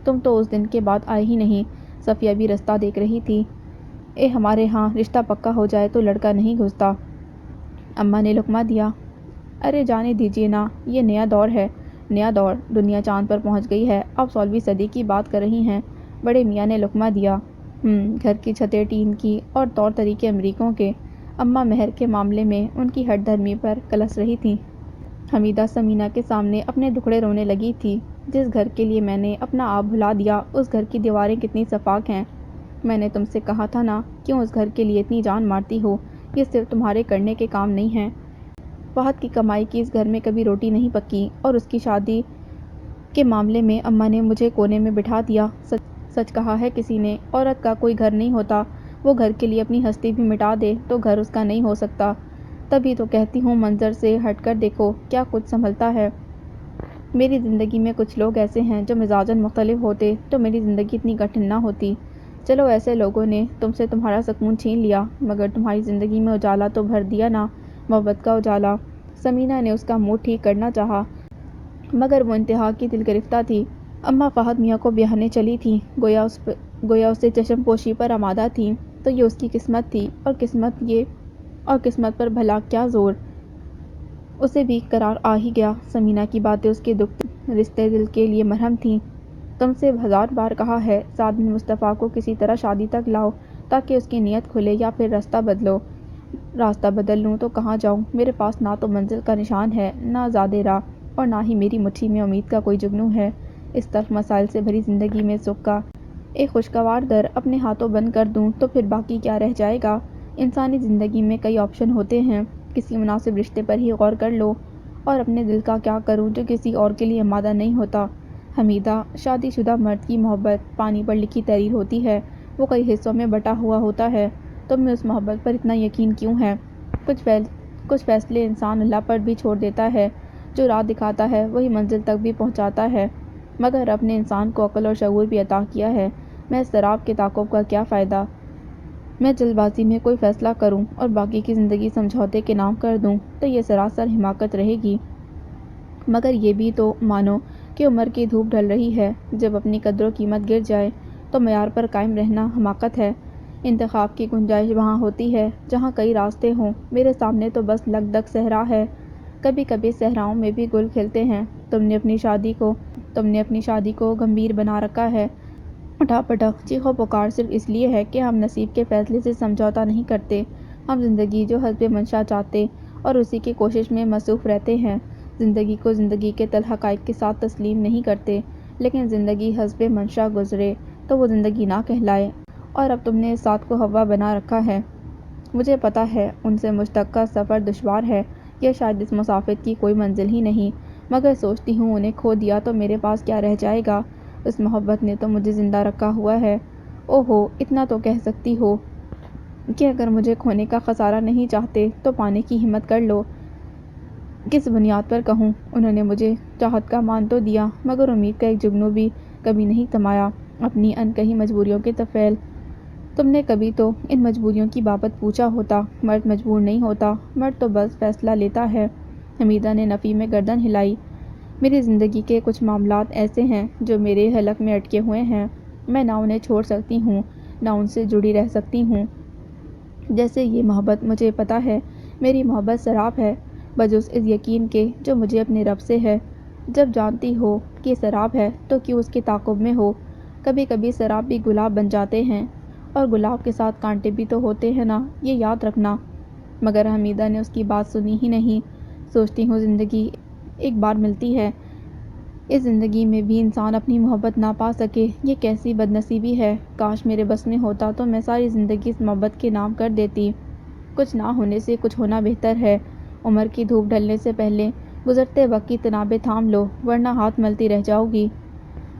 تم تو اس دن کے بعد آئے ہی نہیں، صفیہ بھی رستہ دیکھ رہی تھی۔ اے ہمارے ہاں رشتہ پکا ہو جائے تو لڑکا نہیں گھستا۔ اماں نے لقمہ دیا۔ ارے جانے دیجیے نا، یہ نیا دور ہے، نیا دور، دنیا چاند پر پہنچ گئی ہے، آپ 16ویں صدی کی بات کر رہی ہیں۔ بڑے میاں نے لقمہ دیا۔ گھر کی چھتیں ٹین کی اور طور طریقے امریکوں کے۔ اماں مہر کے معاملے میں ان کی ہٹ دھرمی پر کلس رہی تھیں۔ حمیدہ ثمینہ کے سامنے اپنے دکھڑے رونے لگی تھی۔ جس گھر کے لیے میں نے اپنا آپ بھلا دیا، اس گھر کی دیواریں کتنی سفاک ہیں، میں نے تم سے کہا تھا نا، کیوں اس گھر کے لیے اتنی جان مارتی ہو، یہ صرف تمہارے کرنے کے کام نہیں ہیں۔ فہد کی کمائی کی اس گھر میں کبھی روٹی نہیں پکی اور اس کی شادی کے معاملے میں اماں نے مجھے کونے میں بٹھا دیا۔ سچ کہا ہے کسی نے، عورت کا کوئی گھر نہیں ہوتا، وہ گھر کے لیے اپنی ہستی بھی مٹا دے تو گھر اس کا نہیں ہو سکتا۔ تبھی تو کہتی ہوں منظر سے ہٹ کر دیکھو کیا کچھ سنبھلتا ہے۔ میری زندگی میں کچھ لوگ ایسے ہیں جو مزاجاً مختلف ہوتے تو میری زندگی اتنی کٹھن نہ ہوتی۔ چلو ایسے لوگوں نے تم سے تمہارا سکون چھین لیا، مگر تمہاری زندگی میں اجالا تو بھر دیا نا، محبت کا اجالا۔ سمینہ نے اس کا موڈ ٹھیک کرنا چاہا، مگر وہ انتہا کی دل گرفتہ تھی۔ اماں فہد میاں کو بیاہنے چلی تھیں، گویا اسے چشم پوشی پر آمادہ تھیں، تو یہ اس کی قسمت تھی، اور قسمت پر بھلا کیا زور۔ اسے بھی قرار آ ہی گیا۔ سمینہ کی باتیں اس کے دکھتے رشتے دل کے لیے مرہم تھیں۔ تم سے 1000 بار کہا ہے سعد بن مصطفیٰ کو کسی طرح شادی تک لاؤ تاکہ اس کی نیت کھلے، یا پھر راستہ بدلو۔ راستہ بدل لوں تو کہاں جاؤں؟ میرے پاس نہ تو منزل کا نشان ہے، نہ آزاد راہ، اور نہ ہی میری مٹھی میں امید کا کوئی جگنو ہے۔ اس تلخ مسائل سے بھری زندگی میں سکھ کا ایک خوشگوار در اپنے ہاتھوں بند کر دوں تو پھر باقی کیا رہ جائے گا؟ انسانی زندگی میں کئی آپشن ہوتے ہیں، کسی مناسب رشتے پر ہی غور کر لو۔ اور اپنے دل کا کیا کروں جو کسی اور کے لیے آمادہ نہیں ہوتا؟ حمیدہ، شادی شدہ مرد کی محبت پانی پر لکھی تحریر ہوتی ہے، وہ کئی حصوں میں بٹا ہوا ہوتا ہے۔ تم میں اس محبت پر اتنا یقین کیوں ہے؟ کچھ فیصلے انسان اللہ پر بھی چھوڑ دیتا ہے، جو راہ دکھاتا ہے وہی منزل تک بھی پہنچاتا ہے، مگر رب نے انسان کو عقل اور شعور بھی عطا کیا ہے۔ میں اضطراب کے تعاقب کا کیا فائدہ؟ میں جلد بازی میں کوئی فیصلہ کروں اور باقی کی زندگی سمجھوتے کے نام کر دوں تو یہ سراسر حماقت رہے گی۔ مگر یہ بھی تو مانو کہ عمر کی دھوپ ڈھل رہی ہے، جب اپنی قدر و قیمت گر جائے تو معیار پر قائم رہنا حماقت ہے۔ انتخاب کی گنجائش وہاں ہوتی ہے جہاں کئی راستے ہوں، میرے سامنے تو بس لگدگ صحرا ہے۔ کبھی کبھی صحراؤں میں بھی گل کھلتے ہیں۔ تم نے اپنی شادی کو گمبھیر بنا رکھا ہے۔ اٹھا پٹک چیخو پکار صرف اس لیے ہے کہ ہم نصیب کے فیصلے سے سمجھوتا نہیں کرتے۔ ہم زندگی جو حسب منشا چاہتے اور اسی کی کوشش میں مصروف رہتے ہیں۔ زندگی کو زندگی کے تلخ حقائق کے ساتھ تسلیم نہیں کرتے، لیکن زندگی حسب منشا گزرے تو وہ زندگی نہ کہلائے۔ اور اب تم نے اس سعد کو ہوا بنا رکھا ہے۔ مجھے پتا ہے ان سے مجھ تک کا سفر دشوار ہے، یا شاید اس مسافت کی کوئی منزل ہی نہیں، مگر سوچتی ہوں انہیں کھو دیا تو میرے پاس کیا رہ جائے گا؟ اس محبت نے تو مجھے زندہ رکھا ہوا ہے۔ اوہو، اتنا تو کہہ سکتی ہو کہ اگر مجھے کھونے کا خسارہ نہیں چاہتے تو پانے کی ہمت کر لو۔ کس بنیاد پر کہوں؟ انہوں نے مجھے چاہت کا مان تو دیا، مگر امید کا ایک جگنو بھی کبھی نہیں تمایا۔ اپنی انکہی مجبوریوں کے طفیل، تم نے کبھی تو ان مجبوریوں کی بابت پوچھا ہوتا؟ مرد مجبور نہیں ہوتا، مرد تو بس فیصلہ لیتا ہے۔ حمیدہ نے نفی میں گردن ہلائی۔ میری زندگی کے کچھ معاملات ایسے ہیں جو میرے حلق میں اٹکے ہوئے ہیں، میں نہ انہیں چھوڑ سکتی ہوں نہ ان سے جڑی رہ سکتی ہوں۔ جیسے یہ محبت، مجھے پتا ہے میری محبت سراب ہے، بجز اس یقین کے جو مجھے اپنے رب سے ہے۔ جب جانتی ہو کہ سراب ہے تو کیوں اس کے تعاقب میں ہو؟ کبھی کبھی سراب بھی گلاب بن جاتے ہیں، اور گلاب کے ساتھ کانٹے بھی تو ہوتے ہیں نا، یہ یاد رکھنا۔ مگر حمیدہ نے اس کی بات سنی ہی نہیں۔ سوچتی ہوں زندگی ایک بار ملتی ہے، اس زندگی میں بھی انسان اپنی محبت نہ پا سکے، یہ کیسی بد نصیبی ہے۔ کاش میرے بس میں ہوتا تو میں ساری زندگی اس محبت کے نام کر دیتی۔ کچھ نہ ہونے سے کچھ ہونا بہتر ہے۔ عمر کی دھوپ ڈھلنے سے پہلے گزرتے وقت کی تنابیں تھام لو، ورنہ ہاتھ ملتی رہ جاؤ گی۔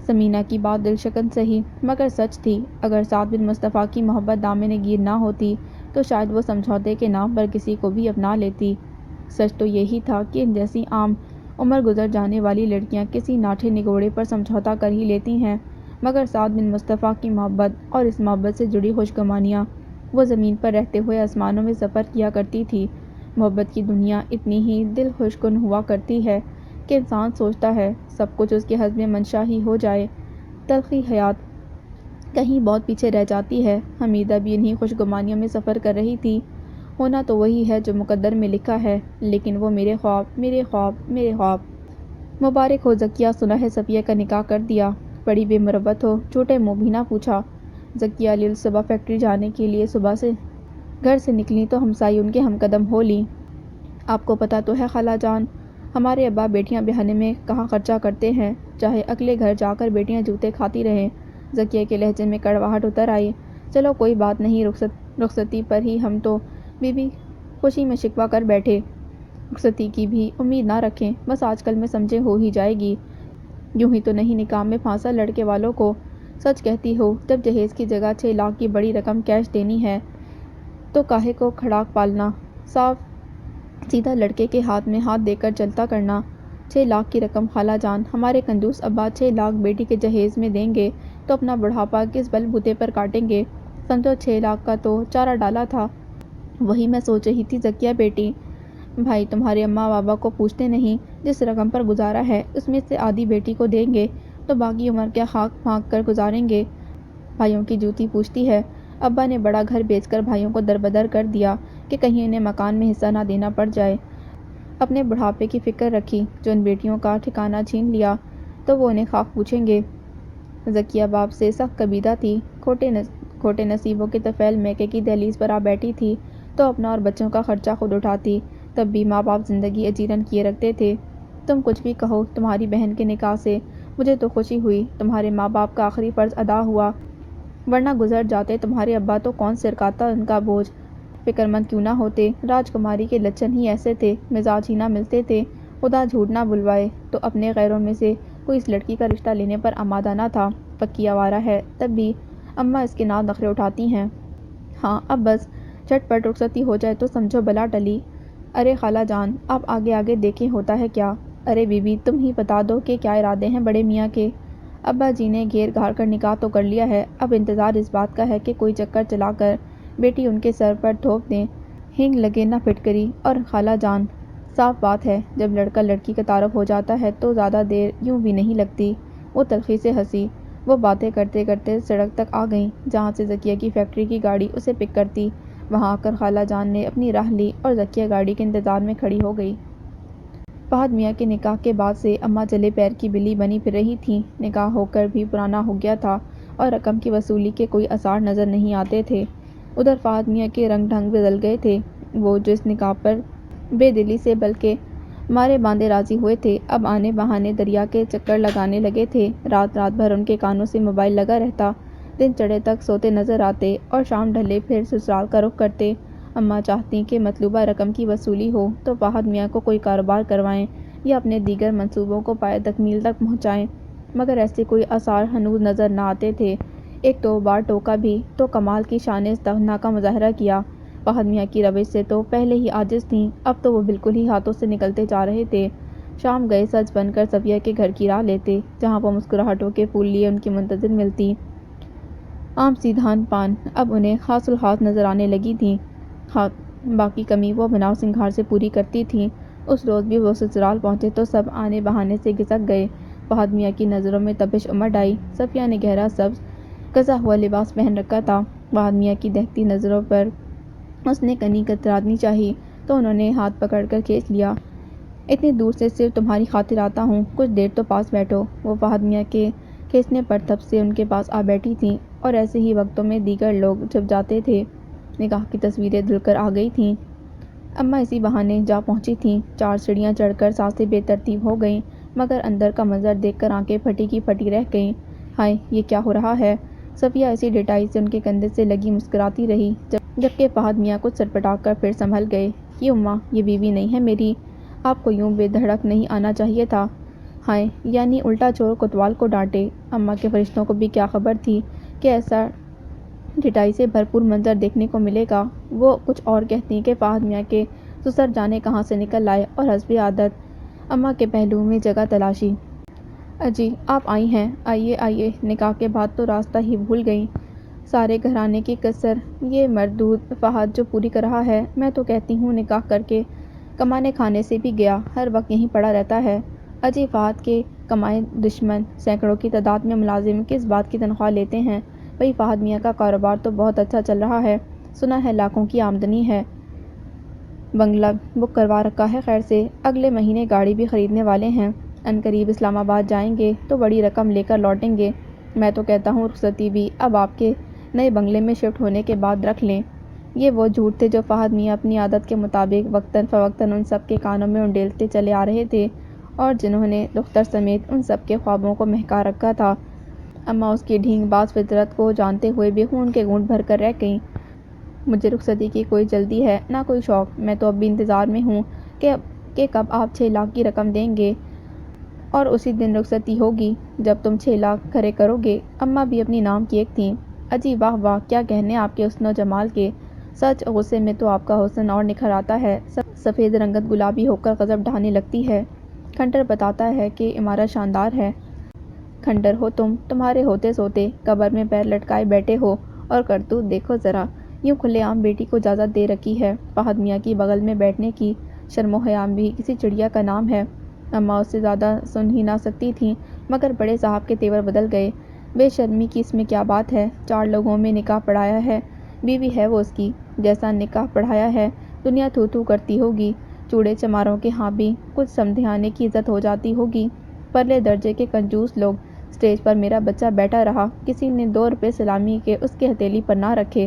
سمینہ کی بات دل شکن سہی، مگر سچ تھی۔ اگر سعد بن مصطفیٰ کی محبت دامن گیر نہ ہوتی تو شاید وہ سمجھوتے کے نام پر کسی کو بھی اپنا لیتی۔ سچ تو یہی تھا کہ ان جیسی عام عمر گزر جانے والی لڑکیاں کسی ناٹھے نگوڑے پر سمجھوتا کر ہی لیتی ہیں، مگر سعد بن مصطفیٰ کی محبت اور اس محبت سے جڑی خوشگمانیاں، وہ زمین پر رہتے ہوئے آسمانوں میں سفر کیا کرتی تھی۔ محبت کی دنیا اتنی ہی دل خوش کن ہوا کرتی ہے کہ انسان سوچتا ہے سب کچھ اس کے حسب منشا ہی ہو جائے، تلخی حیات کہیں بہت پیچھے رہ جاتی ہے۔ حمیدہ بھی انہی خوشگمانیوں میں سفر کر رہی تھی۔ ہونا تو وہی ہے جو مقدر میں لکھا ہے، لیکن وہ میرے خواب، میرے خواب، میرے خواب۔ مبارک ہو ذکیہ، سنا ہے صفیہ کا نکاح کر دیا؟ بڑی بے مروت ہو، جھوٹے منہ بھی نہ پوچھا۔ ذکیہ علی صبح فیکٹری جانے کے لیے صبح سے گھر سے نکلیں تو ہمسائی ان کے ہم قدم ہو لیں۔ آپ کو پتہ تو ہے خالہ جان، ہمارے ابا بیٹیاں بیاہنے میں کہاں خرچہ کرتے ہیں، چاہے اگلے گھر جا کر بیٹیاں جوتے کھاتی رہیں۔ ذکیہ کے لہجے میں کڑواہٹ اتر آئی۔ چلو کوئی بات نہیں، رخصتی پر ہی ہم تو بی بی خوشی میں شکوہ کر بیٹھے۔ رخصتی کی بھی امید نہ رکھیں، بس آج کل میں سمجھے ہو ہی جائے گی۔ یوں ہی تو نہیں نکاح میں پھانسا لڑکے والوں کو۔ سچ کہتی ہو، جب جہیز کی جگہ 6 لاکھ کی بڑی رقم کیش دینی ہے تو کاہے کو کھڑاک پالنا، صاف سیدھا لڑکے کے ہاتھ میں ہاتھ دے کر چلتا کرنا۔ 6 لاکھ کی رقم خالہ جان، ہمارے کنجوس ابا 6 لاکھ بیٹی کے جہیز میں دیں گے تو اپنا بڑھاپا کس بل بوتے پر کاٹیں گے؟ سمجھو 6 لاکھ کا تو چارہ ڈالا تھا۔ وہی میں سوچ رہی تھی ذکیہ بیٹی، بھائی تمہارے اماں بابا کو پوچھتے نہیں؟ جس رقم پر گزارا ہے اس میں سے آدھی بیٹی کو دیں گے تو باقی عمر کیا خاک پھانک کر گزاریں گے؟ بھائیوں کی جوتی پوچھتی ہے۔ ابا نے بڑا گھر بیچ کر بھائیوں کو دربدر کر دیا کہ کہیں انہیں مکان میں حصہ نہ دینا پڑ جائے۔ اپنے بڑھاپے کی فکر رکھی، جو ان بیٹیوں کا ٹھکانہ چھین لیا تو وہ انہیں خاک پوچھیں گے۔ ذکیہ باپ سے سخت کبیدہ تھی، کھوٹے نصیبوں کے طفیل میکے کی دہلیز پر آ بیٹھی تھی تو اپنا اور بچوں کا خرچہ خود اٹھاتی، تب بھی ماں باپ زندگی اجیرن کیے رکھتے تھے۔ تم کچھ بھی کہو، تمہاری بہن کے نکاح سے مجھے تو خوشی ہوئی، تمہارے ماں باپ کا آخری فرض ادا ہوا، ورنہ گزر جاتے تمہارے ابا تو کون سرکاتا ان کا بوجھ۔ فکر مند کیوں نہ ہوتے، راجکماری کے لچھن ہی ایسے تھے، مزاج ہی نہ ملتے تھے۔ خدا جھوٹ نہ بلوائے تو اپنے غیروں میں سے کوئی اس لڑکی کا رشتہ لینے پر آمادہ نہ تھا۔ پکی آوارہ ہے، تب بھی اماں اس کے ناز نخرے اٹھاتی ہیں۔ ہاں اب بس جھٹ پٹ رخصتی ہو جائے تو سمجھو بلا ٹلی۔ ارے خالہ جان، آپ آگے آگے دیکھیں ہوتا ہے کیا؟ ارے بیوی تم ہی بتا دو کہ کیا ارادے ہیں بڑے میاں کے؟ ابا جی نے گھیر گھار کر نکاح تو کر لیا ہے، اب انتظار اس بات کا ہے کہ کوئی چکر چلا کر بیٹی ان کے سر پر تھوپ دیں، ہینگ لگے نہ پھٹکری۔ اور خالہ جان، صاف بات ہے، جب لڑکا لڑکی کا تعارف ہو جاتا ہے تو زیادہ دیر یوں بھی نہیں لگتی۔ وہ تلخی سے ہنسی۔ وہ باتیں کرتے کرتے سڑک تک آ گئیں جہاں سے ذکیہ کی فیکٹری کی گاڑی اسے پک کرتی۔ وہاں آ کر خالہ جان نے اپنی راہ لی اور ذکیہ گاڑی کے انتظار میں کھڑی ہو گئی۔ فہد میاں کے نکاح کے بعد سے اماں جلے پیر کی بلی بنی پھر رہی تھیں۔ نکاح ہو کر بھی پرانا ہو گیا تھا اور رقم کی وصولی کے کوئی آثار نظر نہیں آتے تھے۔ ادھر فہد میاں کے رنگ ڈھنگ بدل گئے تھے۔ وہ جو اس نکاح پر بے دلی سے بلکہ مارے باندھے راضی ہوئے تھے، اب آنے بہانے دریا کے چکر لگانے لگے تھے۔ رات بھر ان کے کانوں سے موبائل لگا رہتا، دن چڑھے تک سوتے نظر آتے اور شام ڈھلے پھر سسرال کا رخ کرتے۔ اماں چاہتیں کہ مطلوبہ رقم کی وصولی ہو تو فہد میاں کو کوئی کاروبار کروائیں یا اپنے دیگر منصوبوں کو پایہ تکمیل تک پہنچائیں، مگر ایسے کوئی آثار ہنوز نظر نہ آتے تھے۔ ایک دو بار ٹوکا بھی تو کمال کی شان استغنا کا مظاہرہ کیا۔ فہد میاں کی روش سے تو پہلے ہی عاجز تھیں، اب تو وہ بالکل ہی ہاتھوں سے نکلتے جا رہے تھے۔ شام گئے سج بن کر صفیہ کے گھر کی راہ لیتے، جہاں وہ مسکراہٹوں کے پھول لیے ان کی منتظر ملتی۔ عام سی دھان پان اب انہیں خاص الخاص نظر آنے لگی تھیں۔ باقی کمی وہ بناؤ سنگھار سے پوری کرتی تھیں۔ اس روز بھی وہ سسرال پہنچے تو سب آنے بہانے سے گھسک گئے۔ فہد میاں کی نظروں میں تپش امڈ آئی۔ صفیہ نے گہرا سبز کزا ہوا لباس پہن رکھا تھا۔ فہد میاں کی دہتی نظروں پر اس نے کنی کترانی چاہی تو انہوں نے ہاتھ پکڑ کر کھینچ لیا۔ اتنی دور سے صرف تمہاری خاطر آتا ہوں، کچھ دیر تو پاس بیٹھو۔ وہ فہد میاں کے کھینچنے پر تھپ سے ان کے پاس آ بیٹھی تھیں اور ایسے ہی وقتوں میں دیگر لوگ جب جاتے تھے۔ نکاح کی تصویریں دھل کر آ گئی تھیں۔ اماں اسی بہانے جا پہنچی تھیں۔ 4 سیڑھیاں چڑھ کر سانسیں بے ترتیب ہو گئیں، مگر اندر کا منظر دیکھ کر آنکھیں پھٹی کی پھٹی رہ گئیں۔ ہائے، یہ کیا ہو رہا ہے؟ صفیہ اسی ڈٹائی سے ان کے کندھے سے لگی مسکراتی رہی، جبکہ فہد میاں کچھ سٹپٹا کر پھر سنبھل گئے۔ کیوں ماں، یہ بیوی نہیں ہے میری؟ آپ کو یوں بے دھڑک نہیں آنا چاہیے تھا۔ ہائے، یعنی الٹا چور کوتوال کو ڈانٹے۔ اماں کے فرشتوں کو بھی کیا خبر تھی کہ ایسا ڈٹائی سے بھرپور منظر دیکھنے کو ملے گا۔ وہ کچھ اور کہتیں کہ فہد میاں کے سسر جانے کہاں سے نکل آئے اور حسبِ عادت اماں کے پہلو میں جگہ تلاشی۔ اجی آپ آئی ہیں، آئیے آئیے۔ نکاح کے بعد تو راستہ ہی بھول گئیں۔ سارے گھرانے کی کسر یہ مردود فہد جو پوری کر رہا ہے، میں تو کہتی ہوں نکاح کر کے کمانے کھانے سے بھی گیا، ہر وقت یہیں پڑا رہتا ہے۔ اجی فہد کے کمائے دشمن سینکڑوں کی تعداد میں ملازم کس بات کی تنخواہ لیتے ہیں؟ بھئی فہد میاں کا کاروبار تو بہت اچھا چل رہا ہے، سنا ہے لاکھوں کی آمدنی ہے، بنگلہ بک کروا رکھا ہے، خیر سے اگلے مہینے گاڑی بھی خریدنے والے ہیں، عنقریب اسلام آباد جائیں گے تو بڑی رقم لے کر لوٹیں گے۔ میں تو کہتا ہوں رخصتی بھی اب آپ کے نئے بنگلے میں شفٹ ہونے کے بعد رکھ لیں۔ یہ وہ جھوٹ تھے جو فہد میاں اپنی عادت کے مطابق وقتاً فوقتاً ان سب کے کانوں میں انڈیلتے چلے آ رہے تھے اور جنہوں نے دختر سمیت ان سب کے خوابوں کو مہکا رکھا تھا۔ اماں اس کی ڈھینگ باز فطرت کو جانتے ہوئے بھی خون کے گھونٹ بھر کر رہ گئیں۔ مجھے رخصتی کی کوئی جلدی ہے، نہ کوئی شوق، میں تو اب بھی انتظار میں ہوں کہ کہ کب آپ 6 لاکھ کی رقم دیں گے اور اسی دن رخصتی ہوگی جب تم 6 لاکھ کھڑے کرو گے۔ اماں بھی اپنی نام کی ایک تھیں۔ اجی واہ واہ، کیا کہنے آپ کے حسن و جمال کے، سچ غصے میں تو آپ کا حسن اور نکھر آتا ہے، سفید رنگت گلابی ہو کر غضب ڈھانے لگتی ہے۔ کھنڈر بتاتا ہے کہ عمارت شاندار ہے۔ کھنڈر ہو تم، تمہارے ہوتے سوتے قبر میں پیر لٹکائے بیٹھے ہو، اور کرتوت دیکھو ذرا، یوں کھلے عام بیٹی کو اجازت دے رکھی ہے۔ فہد میاں کی بغل میں بیٹھنے کی شرم و حیا بھی کسی چڑیا کا نام ہے۔ اماں اس سے زیادہ سن ہی نہ سکتی تھیں، مگر بڑے صاحب کے تیور بدل گئے۔ بے شرمی کی اس میں کیا بات ہے، 4 لوگوں میں نکاح پڑھایا ہے، بیوی ہے وہ اس کی، جیسا نکاح پڑھایا ہے دنیا تھو تھو کرتی ہوگی، چوڑے چماروں کے ہاں بھی کچھ سمدھیانے کی عزت ہو جاتی ہوگی۔ پرلے درجے کے کنجوس لوگ۔ اسٹیج پر میرا بچہ بیٹھا رہا، کسی نے 2 روپے سلامی کے اس کی ہتھیلی پر نہ رکھے،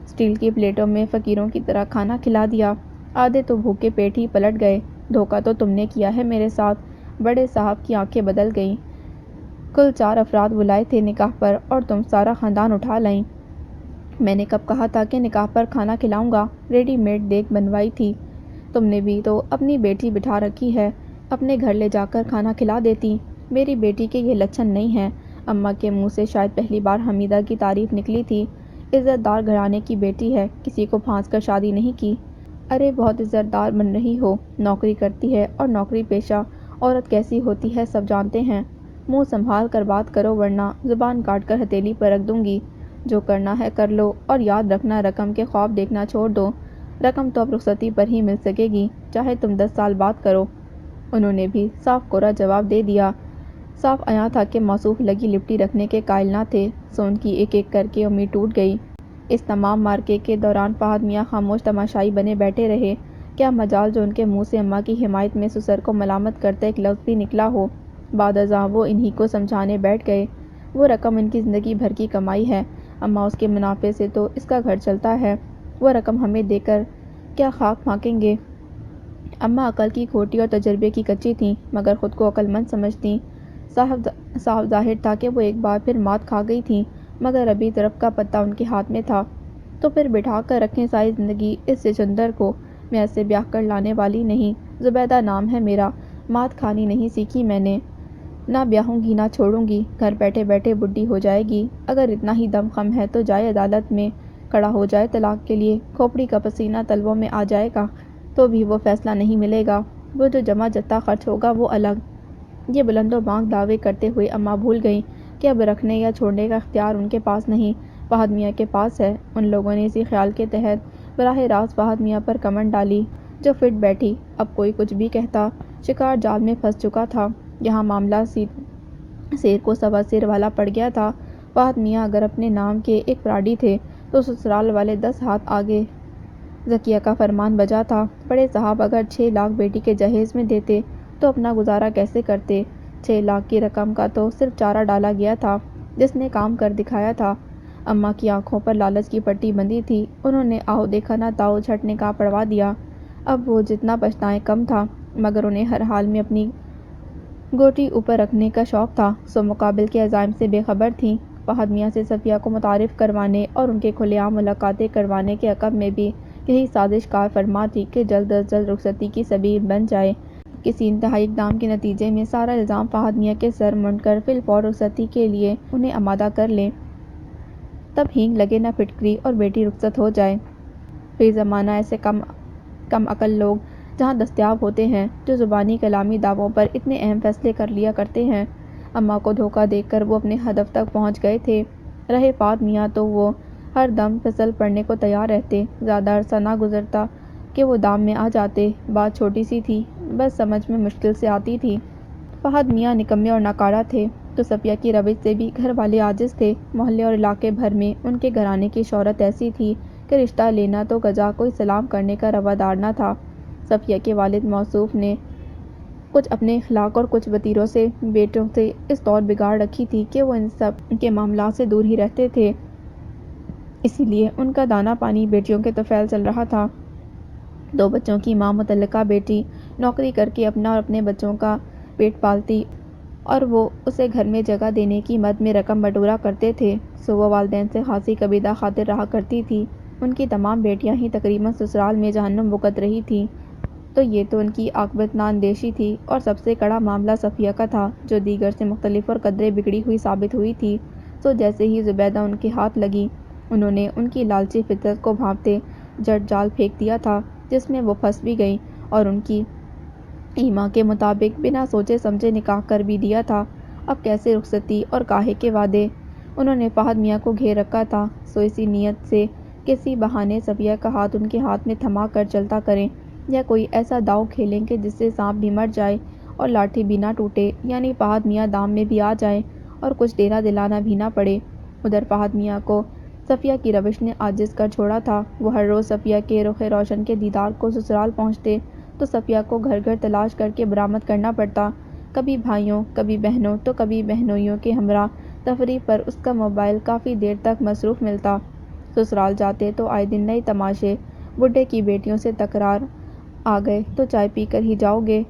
اسٹیل کی پلیٹوں میں فقیروں کی طرح کھانا کھلا دیا۔ آدھے تو بھوکے پیٹ ہی پلٹ گئے۔ دھوکہ تو تم نے کیا ہے میرے ساتھ۔ بڑے صاحب کی آنکھیں بدل گئیں۔ کل 4 افراد بلائے تھے نکاح پر اور تم سارا خاندان اٹھا لائیں۔ میں نے کب کہا تھا کہ نکاح پر کھانا کھلاؤں گا، ریڈی میڈ دیگ بنوائی تھی۔ تم نے بھی تو اپنی بیٹی بٹھا رکھی ہے، اپنے گھر لے جا کر کھانا کھلا دیتی۔ میری بیٹی کے یہ لچھن نہیں ہیں۔ اماں کے منہ سے شاید پہلی بار حمیدہ کی تعریف نکلی تھی۔ عزت دار گھرانے کی بیٹی ہے، کسی کو پھانس کر شادی نہیں کی۔ ارے بہت عزت دار بن رہی ہو، نوکری کرتی ہے، اور نوکری پیشہ عورت کیسی ہوتی ہے سب جانتے ہیں۔ منہ سنبھال کر بات کرو ورنہ زبان کاٹ کر ہتھیلی پر رکھ دوں گی۔ جو کرنا ہے کر لو، اور یاد رکھنا رقم کے خواب دیکھنا چھوڑ دو۔ رقم تو اب رخصتی پر ہی مل سکے گی، چاہے تم 10 سال بعد کرو۔ انہوں نے بھی صاف کورا جواب دے دیا۔ صاف عیاں تھا کہ موصوف لگی لپٹی رکھنے کے قائل نہ تھے۔ سون کی ایک ایک کر کے امید ٹوٹ گئی۔ اس تمام معرکے کے دوران فہد میاں خاموش تماشائی بنے بیٹھے رہے۔ کیا مجال جو ان کے منہ سے اماں کی حمایت میں سسر کو ملامت کرتا ایک لفظ بھی نکلا ہو۔ بعد ازاں وہ انہی کو سمجھانے بیٹھ گئے۔ وہ رقم ان کی زندگی بھر کی کمائی ہے، اماں اس کے منافع سے تو اس کا گھر چلتا ہے، وہ رقم ہمیں دے کر کیا خاک پھانکیں گے۔ اماں عقل کی کھوٹی اور تجربے کی کچی تھیں، مگر خود کو عقل مند سمجھتیں۔ صاف ظاہر تھا کہ وہ ایک بار پھر مات کھا گئی تھیں، مگر ابھی طرف کا پتہ ان کے ہاتھ میں تھا۔ تو پھر بٹھا کر رکھیں ساری زندگی اس چچندر کو، میں اسے بیاہ کر لانے والی نہیں، زبیدہ نام ہے میرا، مات کھانی نہیں سیکھی میں نے، نہ بیاہوں گی نہ چھوڑوں گی، گھر بیٹھے بیٹھے بڈھی ہو جائے گی، اگر اتنا ہی دم خم ہے تو جائے عدالت میں کھڑا ہو جائے طلاق کے لیے، کھوپڑی کا پسینہ تلووں میں آ جائے گا تو بھی وہ فیصلہ نہیں ملے گا، وہ جو جمع جتا خرچ ہوگا وہ الگ۔ یہ بلند و بانگ دعوے کرتے ہوئے اماں بھول گئیں کہ اب رکھنے یا چھوڑنے کا اختیار ان کے پاس نہیں، فہد میاں کے پاس ہے۔ ان لوگوں نے اسی خیال کے تحت براہ راست فہد میاں پر کمر ڈالی، جو فٹ بیٹھی۔ اب کوئی کچھ بھی کہتا، شکار جال میں پھنس چکا تھا۔ یہاں معاملہ سیر کو سوا سیر والا پڑ گیا تھا۔ فہد میاں اگر اپنے نام کے ایک پراڈی تھے تو سسرال والے 10 ہاتھ آگے۔ ذکیہ کا فرمان بجا تھا، بڑے صاحب اگر 6 لاکھ بیٹی کے جہیز میں دیتے تو اپنا گزارا کیسے کرتے؟ 6 لاکھ کی رقم کا تو صرف چارہ ڈالا گیا تھا، جس نے کام کر دکھایا تھا۔ اماں کی آنکھوں پر لالچ کی پٹی بندھی تھی، انہوں نے آؤ دیکھا نہ تاؤ جھٹ نکاح پڑھوا دیا۔ اب وہ جتنا پچھتائیں کم تھا، مگر انہیں ہر حال میں اپنی گوٹی اوپر رکھنے کا شوق تھا، سو مقابل کے عزائم سے بے خبر تھیں۔ فہد میاں سے صفیہ کو متعارف کروانے اور ان کے کھلے عام ملاقاتیں کروانے کے عقب میں بھی یہی سازش کار فرما تھی کہ جلد از جلد رخصتی کی سبیل بن جائے۔ کسی انتہائی اقدام کے نتیجے میں سارا الزام فہد میاں کے سر منڈ کر فی الفور رخصتی کے لیے انہیں آمادہ کر لیں، تب ہینگ لگے نہ پھٹکری اور بیٹی رخصت ہو جائے۔ فی زمانہ ایسے کم عقل لوگ جہاں دستیاب ہوتے ہیں، جو زبانی کلامی دعووں پر اتنے اہم فیصلے کر لیا کرتے ہیں۔ اماں کو دھوکہ دے کر وہ اپنے ہدف تک پہنچ گئے تھے۔ رہے فہد میاں تو وہ ہر دم پھسل پڑنے کو تیار رہتے، زیادہ عرصہ نہ گزرتا کہ وہ دام میں آ جاتے۔ بات چھوٹی سی تھی، بس سمجھ میں مشکل سے آتی تھی۔ فہد میاں نکمے اور ناکارہ تھے، تو صفیہ کی روش سے بھی گھر والے عاجز تھے۔ محلے اور علاقے بھر میں ان کے گھرانے کی شہرت ایسی تھی کہ رشتہ لینا تو گجا کوئی سلام کرنے کا روادار نہ تھا۔ صفیہ کے والد موصوف نے کچھ اپنے اخلاق اور کچھ وتیروں سے بیٹوں سے اس طور بگاڑ رکھی تھی کہ وہ ان سب کے معاملات سے دور ہی رہتے تھے، اسی لیے ان کا دانا پانی بیٹیوں کے طفیل چل رہا تھا۔ 2 بچوں کی ماں متعلقہ بیٹی نوکری کر کے اپنا اور اپنے بچوں کا پیٹ پالتی، اور وہ اسے گھر میں جگہ دینے کی مد میں رقم بٹورا کرتے تھے، سو وہ والدین سے خاصی کبیدہ خاطر رہا کرتی تھی۔ ان کی تمام بیٹیاں ہی تقریباً سسرال میں جہنم بھگت رہی تھیں۔ تو یہ تو ان کی عاقبت نااندیشی تھی، اور سب سے کڑا معاملہ صفیہ کا تھا، جو دیگر سے مختلف اور قدرے بگڑی ہوئی ثابت ہوئی تھی۔ سو جیسے ہی زبیدہ ان کے ہاتھ لگی، انہوں نے ان کی لالچی فطرت کو بھانپتے جٹ جال پھینک دیا تھا، جس میں وہ پھنس بھی گئیں، اور ان کی ایما کے مطابق بنا سوچے سمجھے نکاح کر بھی دیا تھا۔ اب کیسے رخصتی اور کاہے کے وعدے؟ انہوں نے فہد میاں کو گھیر رکھا تھا، سو اسی نیت سے کسی بہانے صفیہ کا ہاتھ ان کے ہاتھ میں تھما کر چلتا کریں، یا کوئی ایسا داؤ کھیلیں کہ جس سے سانپ بھی مر جائے اور لاٹھی بھی نہ ٹوٹے، یعنی فہد میاں دام میں بھی آ جائیں اور کچھ دینا دلانا بھی نہ پڑے۔ ادھر فہد میاں کو صفیہ کی روش نے عاجز کر چھوڑا تھا۔ وہ ہر روز صفیہ کے رخ روشن کے دیدار کو سسرال پہنچتے تو صفیہ کو گھر گھر تلاش کر کے برآمد کرنا پڑتا، کبھی بھائیوں، کبھی بہنوں، تو کبھی بہنوئیوں کے ہمراہ تفریح پر اس کا موبائل کافی دیر تک مصروف ملتا۔ سسرال جاتے تو آئے دن نئے تماشے، بڈھے کی بیٹیوں سے تکرار، آ گئے تو چائے پی کر ہی جاؤ گے؟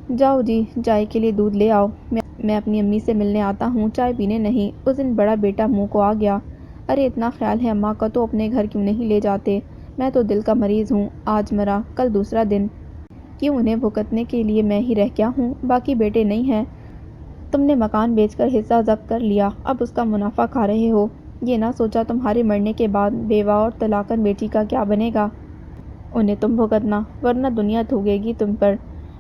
جاؤ جی، چائے کے لیے دودھ لے آؤ، میں اپنی امی سے ملنے آتا ہوں، چائے پینے نہیں۔ اس دن بڑا بیٹا منہ کو آ گیا، ارے اتنا خیال ہے اماں کا تو اپنے گھر کیوں نہیں لے جاتے؟ میں تو دل کا مریض ہوں، آج مرا کل دوسرا دن، کیوں انہیں بھگتنے کے لیے میں ہی رہ گیا ہوں؟ باقی بیٹے نہیں ہیں؟ تم نے مکان بیچ کر حصہ ضبط کر لیا، اب اس کا منافع کھا رہے ہو۔ یہ نہ سوچا تمہارے مرنے کے بعد بیوہ اور طلاقن بیٹی کا کیا بنے گا؟ انہیں تم بھگتنا، ورنہ دنیا تھوکے گی تم پر۔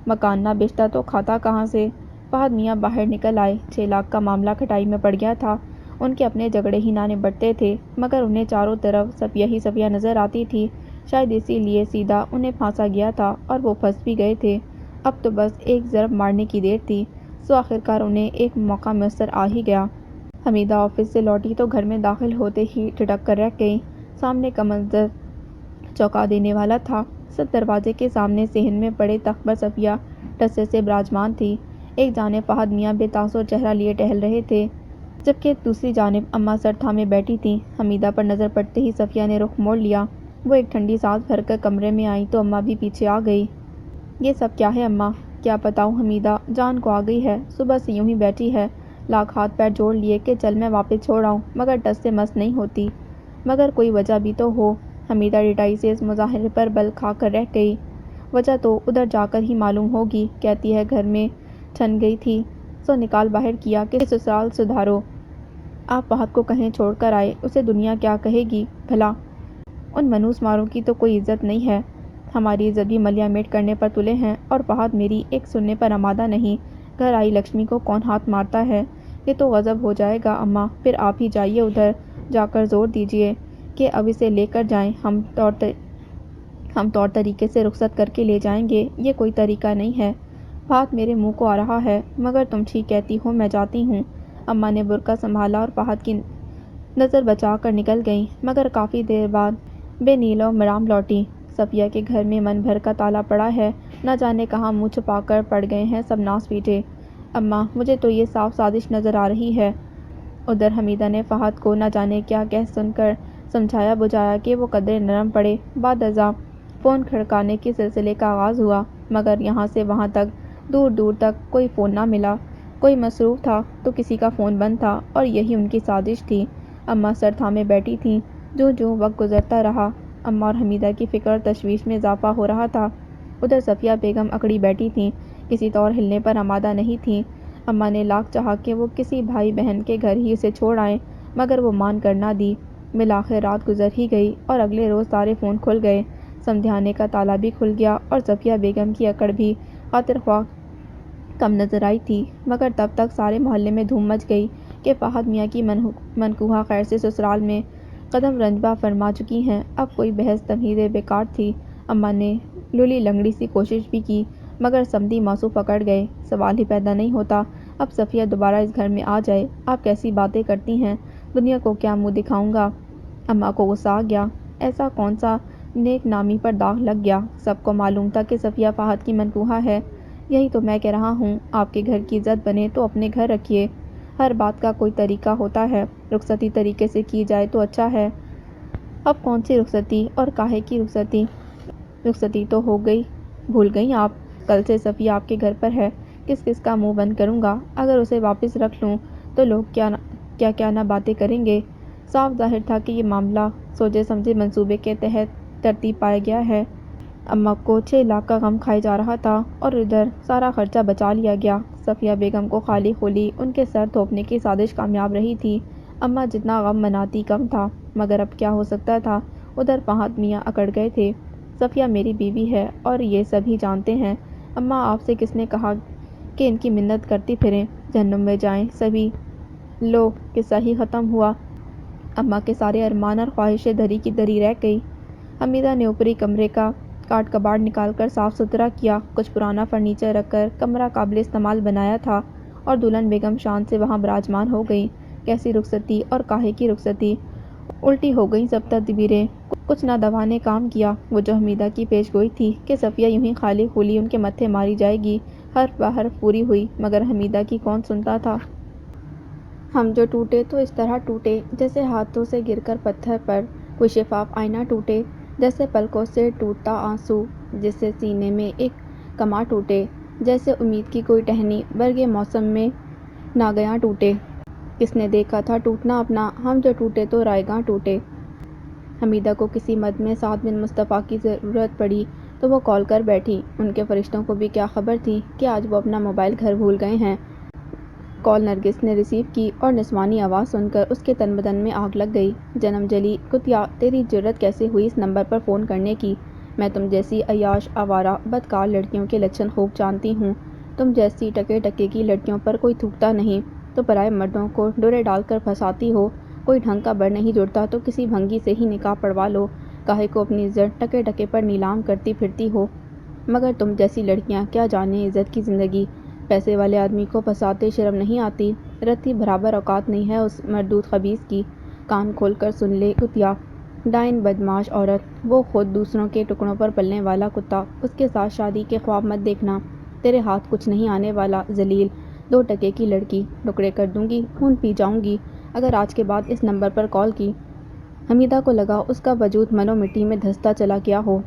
مکان نہ بیچتا تو کھاتا کہاں سے؟ فہد میاں باہر نکل آئے۔ 6 لاکھ کا معاملہ کھٹائی میں پڑ گیا تھا۔ ان کے اپنے جھگڑے ہی نہ نبٹتے تھے، مگر انہیں چاروں طرف صفیہ ہی صفیہ نظر آتی تھی، شاید اسی لیے سیدھا انہیں پھانسا گیا تھا، اور وہ پھنس بھی گئے تھے۔ اب تو بس ایک ضرب مارنے کی دیر تھی، سو آخرکار انہیں ایک موقع میسر آ ہی گیا۔ حمیدہ آفس سے لوٹی تو گھر میں داخل ہوتے ہی ٹھٹک کر رہ گئی۔ سامنے کا منظر چونکا دینے والا تھا۔ سب دروازے کے سامنے صحن میں پڑے تخت پر صفیہ ٹسے سے براجمان تھی۔ ایک جانب فہد میاں بے تاثر چہرہ لیے ٹہل رہے تھے، جبکہ دوسری جانب اماں سر تھامے بیٹھی تھیں۔ حمیدہ پر نظر پڑتے ہی صفیہ نے رخ موڑ لیا۔ وہ ایک ٹھنڈی سانس بھر کر کمرے میں آئیں تو اماں بھی پیچھے آ گئی۔ یہ سب کیا ہے اماں؟ کیا بتاؤں حمیدہ، جان کو آ گئی ہے، صبح سے یوں ہی بیٹھی ہے، لاکھ ہاتھ پیر جوڑ لیے کہ چل میں واپس چھوڑ آؤں، مگر ٹس سے مس نہیں ہوتی۔ مگر کوئی وجہ بھی تو ہو۔ حمیدہ رٹائی سے اس مظاہرے پر بل کھا کر رہ گئی۔ وجہ تو ادھر جا کر ہی معلوم ہوگی، کہتی ہے گھر میں چھن گئی تھی، سو نکال باہر کیا کہ سسرال سدھارو۔ آپ فہد کو کہیں چھوڑ کر آئے، اسے دنیا کیا کہے گی بھلا؟ ان منوس ماروں کی تو کوئی عزت نہیں ہے۔ ہماری عزت بھی ملیا میٹ کرنے پر تلے ہیں، اور فہد میری ایک سننے پر آمادہ نہیں۔ گھر آئی لکشمی کو کون ہاتھ مارتا ہے؟ یہ تو غضب ہو جائے گا اماں، پھر آپ ہی جائیے ادھر جا کر زور دیجیے کہ اب اسے لے کر جائیں، ہم طور طریقے سے رخصت کر کے لے جائیں گے، یہ کوئی طریقہ نہیں ہے۔ بات میرے منہ کو آ رہا ہے، مگر تم ٹھیک کہتی ہو، میں جاتی ہوں۔ اماں نے برقع سنبھالا اور فہد کی نظر بچا کر نکل گئیں، مگر کافی دیر بعد بے نیل و مرام لوٹی۔ صفیہ کے گھر میں من بھر کا تالا پڑا ہے، نہ جانے کہاں منہ چھپا کر پڑ گئے ہیں سب ناس پیٹے۔ اماں، مجھے تو یہ صاف سازش نظر آ رہی ہے۔ ادھر حمیدہ نے فہد کو نہ جانے کیا کہہ سن کر سمجھایا بجھایا کہ وہ قدرے نرم پڑے۔ بعد ازاں فون کھڑکانے کے سلسلے کا آغاز ہوا، مگر یہاں سے وہاں تک دور دور تک کوئی فون نہ ملا۔ کوئی مصروف تھا تو کسی کا فون بند تھا، اور یہی ان کی سازش تھی۔ اماں سر تھامے بیٹھی تھیں۔ جوں جوں وقت گزرتا رہا، اماں اور حمیدہ کی فکر اور تشویش میں اضافہ ہو رہا تھا۔ ادھر صفیہ بیگم اکڑی بیٹھی تھیں، کسی طور ہلنے پر آمادہ نہیں تھیں۔ اماں نے لاکھ چاہا کہ وہ کسی بھائی بہن کے گھر ہی اسے چھوڑ آئیں، مگر وہ مان کر نہ دی۔ بالآخر رات گزر ہی گئی، اور اگلے روز سارے فون کھل گئے، سمدھیانے کا تالا بھی کھل گیا، اور صفیہ بیگم کی اکڑ بھی خاطر خواہ کم نظر آئی تھی۔ مگر تب تک سارے محلے میں دھوم مچ گئی کہ فہد میاں کی منقوہہ خیر سے سسرال میں قدم رنجبہ فرما چکی ہیں۔ اب کوئی بحث تمہیدیں بیکار تھی۔ اماں نے لولی لنگڑی سی کوشش بھی کی، مگر سمدھی ماسو پکڑ گئے۔ سوال ہی پیدا نہیں ہوتا، اب صفیہ دوبارہ اس گھر میں آ جائے، آپ کیسی باتیں کرتی ہیں، دنیا کو کیا منہ دکھاؤں گا؟ اماں کو غصہ آ گیا، ایسا کون سا نیک نامی پر داغ لگ گیا؟ سب کو معلوم تھا کہ صفیہ فہد کی منقوہہ ہے۔ یہی تو میں کہہ رہا ہوں، آپ کے گھر کی عزت بنے تو اپنے گھر رکھیے۔ ہر بات کا کوئی طریقہ ہوتا ہے، رخصتی طریقے سے کی جائے تو اچھا ہے۔ اب کون سی رخصتی اور کاہے کی رخصتی؟ رخصتی تو ہو گئی، بھول گئیں آپ؟ کل سے صفیہ آپ کے گھر پر ہے، کس کس کا منہ بند کروں گا؟ اگر اسے واپس رکھ لوں تو لوگ کیا نہ باتیں کریں گے۔ صاف ظاہر تھا کہ یہ معاملہ سوچے سمجھے منصوبے کے تحت ترتیب پایا گیا ہے۔ اماں کو 6 لاکھ کا غم کھائے جا رہا تھا اور ادھر سارا خرچہ بچا لیا گیا۔ صفیہ بیگم کو خالی خلی ان کے سر تھوپنے کی سازش کامیاب رہی تھی۔ اماں جتنا غم مناتی کم تھا، مگر اب کیا ہو سکتا تھا؟ ادھر فہد میاں اکڑ گئے تھے۔ صفیہ میری بیوی ہے اور یہ سبھی جانتے ہیں۔ اماں آپ سے کس نے کہا کہ ان کی منت کرتی پھریں؟ جہنم میں جائیں سبھی۔ لو قصہ ہی ختم ہوا۔ اماں کے سارے ارمان اور خواہشیں دری کی دری رہ گئی۔ حمیدہ نے اوپری کمرے کا کاٹ کباڑ نکال کر صاف ستھرا کیا، کچھ پرانا فرنیچر رکھ کر کمرہ قابل استعمال بنایا تھا اور دلہن بیگم شان سے وہاں براجمان ہو گئی۔ کیسی رخصتی اور کاہے کی رخصتی؟ الٹی ہو گئیں سب تدبیریں۔ کچھ نادوا نے کام کیا۔ وہ جو حمیدہ کی پیش گوئی تھی کہ صفیہ یوں ہی خالی خلی ان کے متھے ماری جائے گی، حرف بہ حرف پوری ہوئی، مگر حمیدہ کی کون سنتا تھا؟ ہم جو ٹوٹے تو اس طرح ٹوٹے جیسے ہاتھوں سے گر کر پتھر پر کوئی شفاف آئینہ ٹوٹے، جیسے پلکوں سے ٹوٹتا آنسو، جیسے سینے میں ایک کماں ٹوٹے، جیسے امید کی کوئی ٹہنی برگ موسم میں ناگہاں ٹوٹے۔ کس نے دیکھا تھا ٹوٹنا اپنا؟ ہم جو ٹوٹے تو رائیگاں ٹوٹے۔ حمیدہ کو کسی مد میں سعد بن مصطفیٰ کی ضرورت پڑی تو وہ کال کر بیٹھی۔ ان کے فرشتوں کو بھی کیا خبر تھی کہ آج وہ اپنا موبائل گھر بھول گئے ہیں۔ کال نرگس نے ریسیو کی اور نسوانی آواز سن کر اس کے تن بدن میں آگ لگ گئی۔ جنم جلی کتیا، تیری جرأت کیسے ہوئی اس نمبر پر فون کرنے کی؟ میں تم جیسی عیاش آوارہ بدکار لڑکیوں کے لچھن خوب جانتی ہوں۔ تم جیسی ٹکے ٹکے کی لڑکیوں پر کوئی تھوکتا نہیں تو پرائے مردوں کو ڈورے ڈال کر پھنساتی ہو۔ کوئی ڈھنگ کا بر نہیں جڑتا تو کسی بھنگی سے ہی نکاح پڑھوا لو، کاہے کو اپنی عزت ٹکے ٹکے پر نیلام کرتی پھرتی ہو؟ مگر تم جیسی لڑکیاں کیا جانیں عزت کی زندگی۔ پیسے والے آدمی کو پھنساتے شرم نہیں آتی؟ رتی برابر اوقات نہیں ہے اس مردود خبیث کی۔ کان کھول کر سن لے کتیا، ڈائن بدمعاش عورت، وہ خود دوسروں کے ٹکڑوں پر پلنے والا کتا، اس کے ساتھ شادی کے خواب مت دیکھنا، تیرے ہاتھ کچھ نہیں آنے والا ذلیل 2 ٹکے کی لڑکی۔ ٹکڑے کر دوں گی، خون پی جاؤں گی اگر آج کے بعد اس نمبر پر کال کی۔ حمیدہ کو لگا اس کا وجود منو مٹی میں دھنستا چلا گیا ہو۔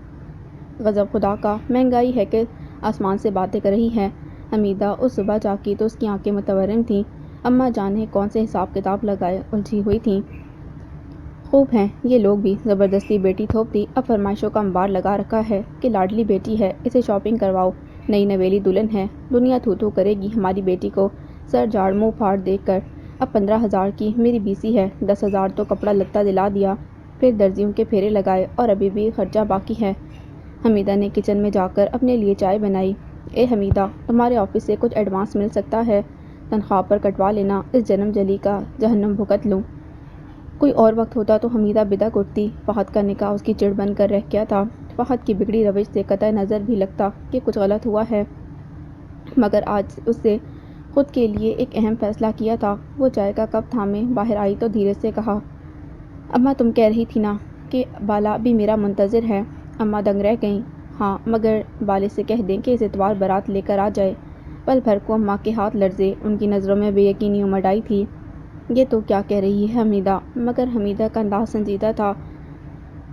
غضب خدا کا، مہنگائی ہے کہ آسمان سے باتیں کر رہی ہے۔ حمیدہ اس صبح جاگی تو اس کی آنکھیں متورم تھیں۔ اماں جانے کون سے حساب کتاب لگائے الجھی ہوئی تھیں۔ خوب ہیں یہ لوگ بھی، زبردستی بیٹی تھوپ دی۔ اب فرمائشوں کا انبار لگا رکھا ہے کہ لاڈلی بیٹی ہے، اسے شاپنگ کرواؤ، نئی نویلی دلہن ہے، دنیا تھو تھو کرے گی ہماری بیٹی کو سر جھاڑ منہ پھاڑ دیکھ کر۔ اب 15,000 کی میری بیسی ہے، 10,000 تو کپڑا لتا دلا دیا، پھر درزیوں کے پھیرے لگائے اور ابھی بھی خرچہ باقی ہے۔ حمیدہ نے کچن میں جا کر اپنے لیے چائے بنائی۔ اے حمیدہ، تمہارے آفس سے کچھ ایڈوانس مل سکتا ہے؟ تنخواہ پر کٹوا لینا، اس جنم جلی کا جہنم بھگت لوں۔ کوئی اور وقت ہوتا تو حمیدہ بدک اٹھتی۔ فہد کا نکاح اس کی چڑ بن کر رہ گیا تھا۔ فہد کی بگڑی روش سے قطع نظر بھی لگتا کہ کچھ غلط ہوا ہے، مگر آج اس سے خود کے لیے ایک اہم فیصلہ کیا تھا۔ وہ چائے کا کپ تھامے باہر آئی تو دھیرے سے کہا، اماں تم کہہ رہی تھی نا کہ بالا بھی میرا منتظر ہے؟ اماں دنگ رہ گئیں۔ ہاں، مگر بالے سے کہہ دیں کہ اس اتوار بارات لے کر آ جائے۔ پل بھر کو اماں کے ہاتھ لرزے، ان کی نظروں میں بے یقینی امڑ آئی تھی۔ یہ تو کیا کہہ رہی ہے حمیدہ؟ مگر حمیدہ کا انداز سنجیدہ تھا۔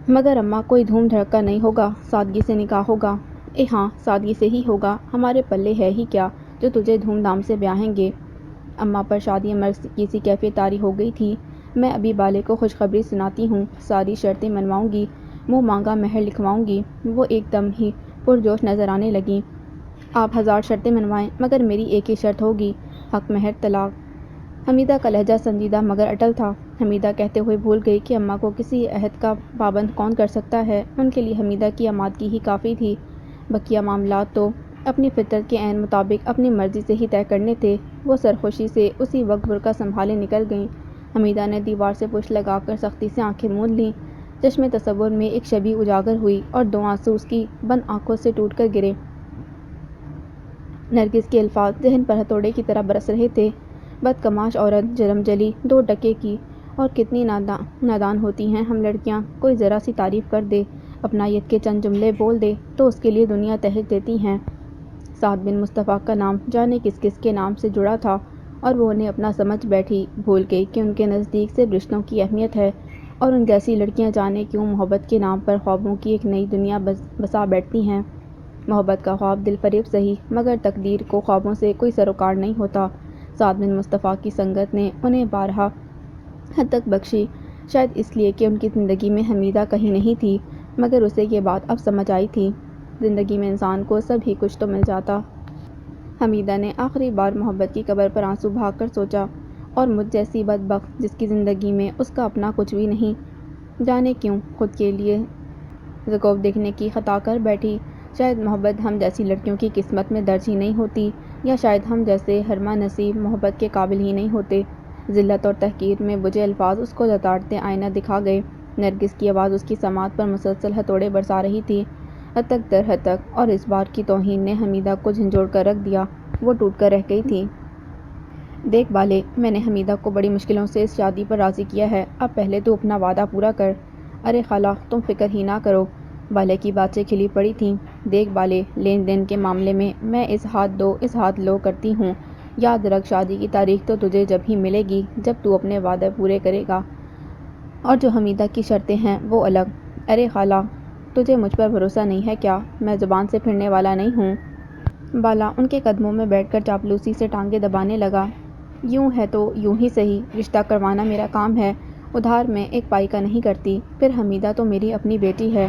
مگر اماں کوئی دھوم دھڑکا نہیں ہوگا، سادگی سے نکاح ہوگا۔ ہاں، سادگی سے ہی ہوگا، ہمارے پلے ہے ہی کیا جو تجھے دھوم دھام سے بیاہیں گے۔ اماں پر شادی مرگ کی سی کیفیت طاری ہو گئی تھی۔ میں ابھی بالے کو خوشخبری سناتی ہوں، ساری شرطیں منواؤں گی، منہ مانگا مہر لکھواؤں گی۔ وہ ایک دم ہی پرجوش نظر آنے لگیں۔ آپ 1000 شرطیں منوائیں مگر میری ایک ہی شرط ہوگی، حق مہر طلاق۔ حمیدہ کا لہجہ سنجیدہ مگر اٹل تھا۔ حمیدہ کہتے ہوئے بھول گئی کہ اماں کو کسی عہد کا پابند کون کر سکتا ہے۔ ان کے لیے حمیدہ کی آمادگی ہی کافی تھی، بقیہ معاملات تو اپنی فطرت کے عین مطابق اپنی مرضی سے ہی طے کرنے تھے۔ وہ سرخوشی سے اسی وقت برقع سنبھالے نکل گئیں۔ حمیدہ نے دیوار سے پشت لگا کر سختی سے آنکھیں موند لیں۔ چشمِ تصور میں ایک شبیہ اجاگر ہوئی اور 2 آنسو اس کی بند آنکھوں سے ٹوٹ کر گرے۔ نرگس کے الفاظ ذہن پر ہتھوڑے کی طرح برس رہے تھے۔ بدکماش عورت، جنم جلی 2 ٹکے کی، اور کتنی نادان ہوتی ہیں ہم لڑکیاں۔ کوئی ذرا سی تعریف کر دے، اپنائیت کے چند جملے بول دے تو اس کے لیے دنیا تہج دیتی ہیں۔ سعد بن مصطفیٰ کا نام جانے کس کس کے نام سے جڑا تھا اور وہ انہیں اپنا سمجھ بیٹھی، بھول گئی کہ ان کے نزدیک صرف رشتوں کی اہمیت ہے، اور ان جیسی لڑکیاں جانے کیوں محبت کے نام پر خوابوں کی ایک نئی دنیا بسا بیٹھتی ہیں۔ محبت کا خواب دل فریب سہی، مگر تقدیر کو خوابوں سے کوئی سروکار نہیں ہوتا۔ سعد بن مصطفیٰ کی سنگت نے انہیں بارہا حد تک بخشی، شاید اس لیے کہ ان کی زندگی میں حمیدہ کہیں نہیں تھی، مگر اسے یہ بات اب سمجھ آئی تھی زندگی میں انسان کو سب ہی کچھ تو مل جاتا۔ حمیدہ نے آخری بار محبت کی قبر پر آنسو بہا کر سوچا، اور مجھ جیسی بدبخت جس کی زندگی میں اس کا اپنا کچھ بھی نہیں، جانے کیوں خود کے لیے ذکوب دیکھنے کی خطا کر بیٹھی۔ شاید محبت ہم جیسی لڑکیوں کی قسمت میں درج ہی نہیں ہوتی، یا شاید ہم جیسے حرمہ نصیب محبت کے قابل ہی نہیں ہوتے۔ ذلت اور تحقیر میں بجھے الفاظ اس کو لتاڑتے آئینہ دکھا گئے۔ نرگس کی آواز اس کی سماعت پر مسلسل ہتھوڑے برسا رہی تھی، ہتک در ہتک، اور اس بار کی توہین نے حمیدہ کو جھنجھوڑ کر رکھ دیا۔ وہ ٹوٹ کر رہ گئی تھی۔ دیکھ بالے، میں نے حمیدہ کو بڑی مشکلوں سے اس شادی پر راضی کیا ہے، اب پہلے تو اپنا وعدہ پورا کر۔ ارے خالہ، تم فکر ہی نہ کرو، بالے کی باتیں کھلی پڑی تھیں۔ دیکھ بالے، لین دین کے معاملے میں اس ہاتھ دو اس ہاتھ لو کرتی ہوں۔ یاد رکھ، شادی کی تاریخ تو تجھے جب ہی ملے گی جب تو اپنے وعدے پورے کرے گا، اور جو حمیدہ کی شرطیں ہیں وہ الگ۔ ارے خالہ، تجھے مجھ پر بھروسہ نہیں ہے کیا؟ میں زبان سے پھرنے والا نہیں ہوں۔ بالا ان کے قدموں میں بیٹھ کر چاپلوسی سے ٹانگیں دبانے لگا۔ یوں ہے تو یوں ہی سہی، رشتہ کروانا میرا کام ہے، ادھار میں ایک پائی کا نہیں کرتی، پھر حمیدہ تو میری اپنی بیٹی ہے۔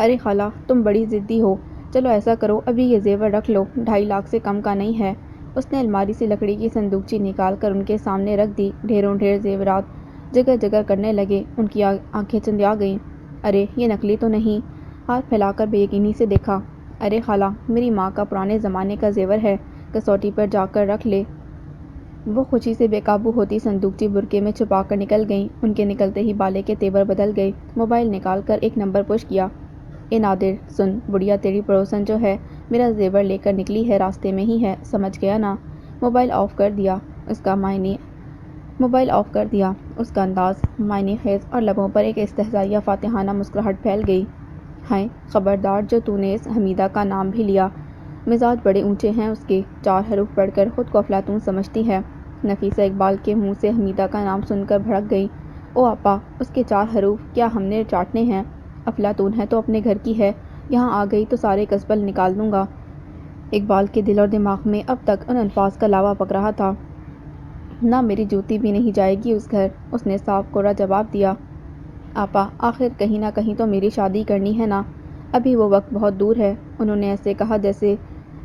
ارے خالہ، تم بڑی ضدی ہو، چلو ایسا کرو، ابھی یہ زیور رکھ لو، 2.5 لاکھ سے کم کا نہیں ہے۔ اس نے الماری سے لکڑی کی صندوقچی نکال کر ان کے سامنے رکھ دی۔ ڈھیروں ڈھیر زیورات جگر جگر کرنے لگے۔ ان کی آنکھیں چندیا گئیں۔ ارے یہ نکلی تو نہیں؟ ہاتھ پھیلا کر بے یقینی سے دیکھا۔ ارے خالہ، میری ماں کا پرانے زمانے کا زیور ہے، کسوٹی پر جا کر رکھ لے۔ وہ خوشی سے بے قابو ہوتی صندوقچی برقعے میں چھپا کر نکل گئیں۔ ان کے نکلتے ہی بالے کے تیور بدل گئے۔ موبائل نکال کر ایک نمبر پش کیا۔ اے نادر، سن، بڑھیا تیری پڑوسن جو ہے میرا زیور لے کر نکلی ہے، راستے میں ہی ہے، سمجھ گیا نا؟ موبائل آف کر دیا۔ اس کا انداز معنی خیز، اور لبوں پر ایک استہزائیہ فاتحانہ مسکراہٹ پھیل گئی۔ ہائے خبردار جو تو نے اس حمیدہ کا نام بھی لیا۔ مزاج بڑے اونچے ہیں اس کے، 4 حروف پڑھ کر خود کو افلاطون سمجھتی ہے۔ نفیسہ اقبال کے منہ سے حمیدہ کا نام سن کر بھڑک گئی۔ او آپا، اس کے 4 حروف کیا ہم نے چاٹنے ہیں؟ افلاطون ہے تو اپنے گھر کی ہے، یہاں آ گئی تو سارے قصبل نکال دوں گا۔ اقبال کے دل اور دماغ میں اب تک ان الفاظ کا لاوا پک رہا تھا۔ نہ میری جوتی بھی نہیں جائے گی اس گھر، اس نے صاف کوڑا جواب دیا۔ آپا، آخر کہیں نہ کہیں تو میری شادی کرنی ہے نا، ابھی وہ وقت بہت دور ہے۔ انہوں نے ایسے کہا جیسے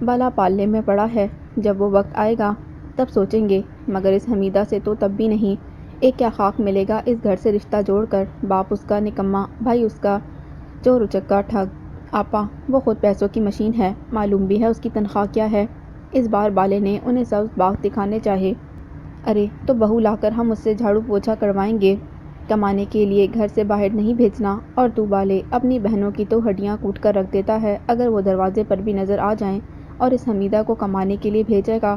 بالا پالنے میں پڑا ہے، جب وہ وقت آئے گا تب سوچیں گے، مگر اس حمیدہ سے تو تب بھی نہیں۔ ایک کیا خاک ملے گا اس گھر سے رشتہ جوڑ کر، باپ اس کا نکما، بھائی اس کا چور اچکا ٹھگ۔ آپا، وہ خود پیسوں کی مشین ہے، معلوم بھی ہے اس کی تنخواہ کیا ہے۔ اس بار بالے نے انہیں سبز باغ دکھانے چاہے۔ ارے تو بہو لا کر ہم اس سے جھاڑو پوچھا کروائیں گے، کمانے کے لیے گھر سے باہر نہیں بھیجنا۔ اور تو بالے، اپنی بہنوں کی تو ہڈیاں کوٹ کر رکھ دیتا ہے، اگر وہ دروازے پر بھی نظر آ جائیں، اور اس حمیدہ کو کمانے کے لیے بھیجے گا۔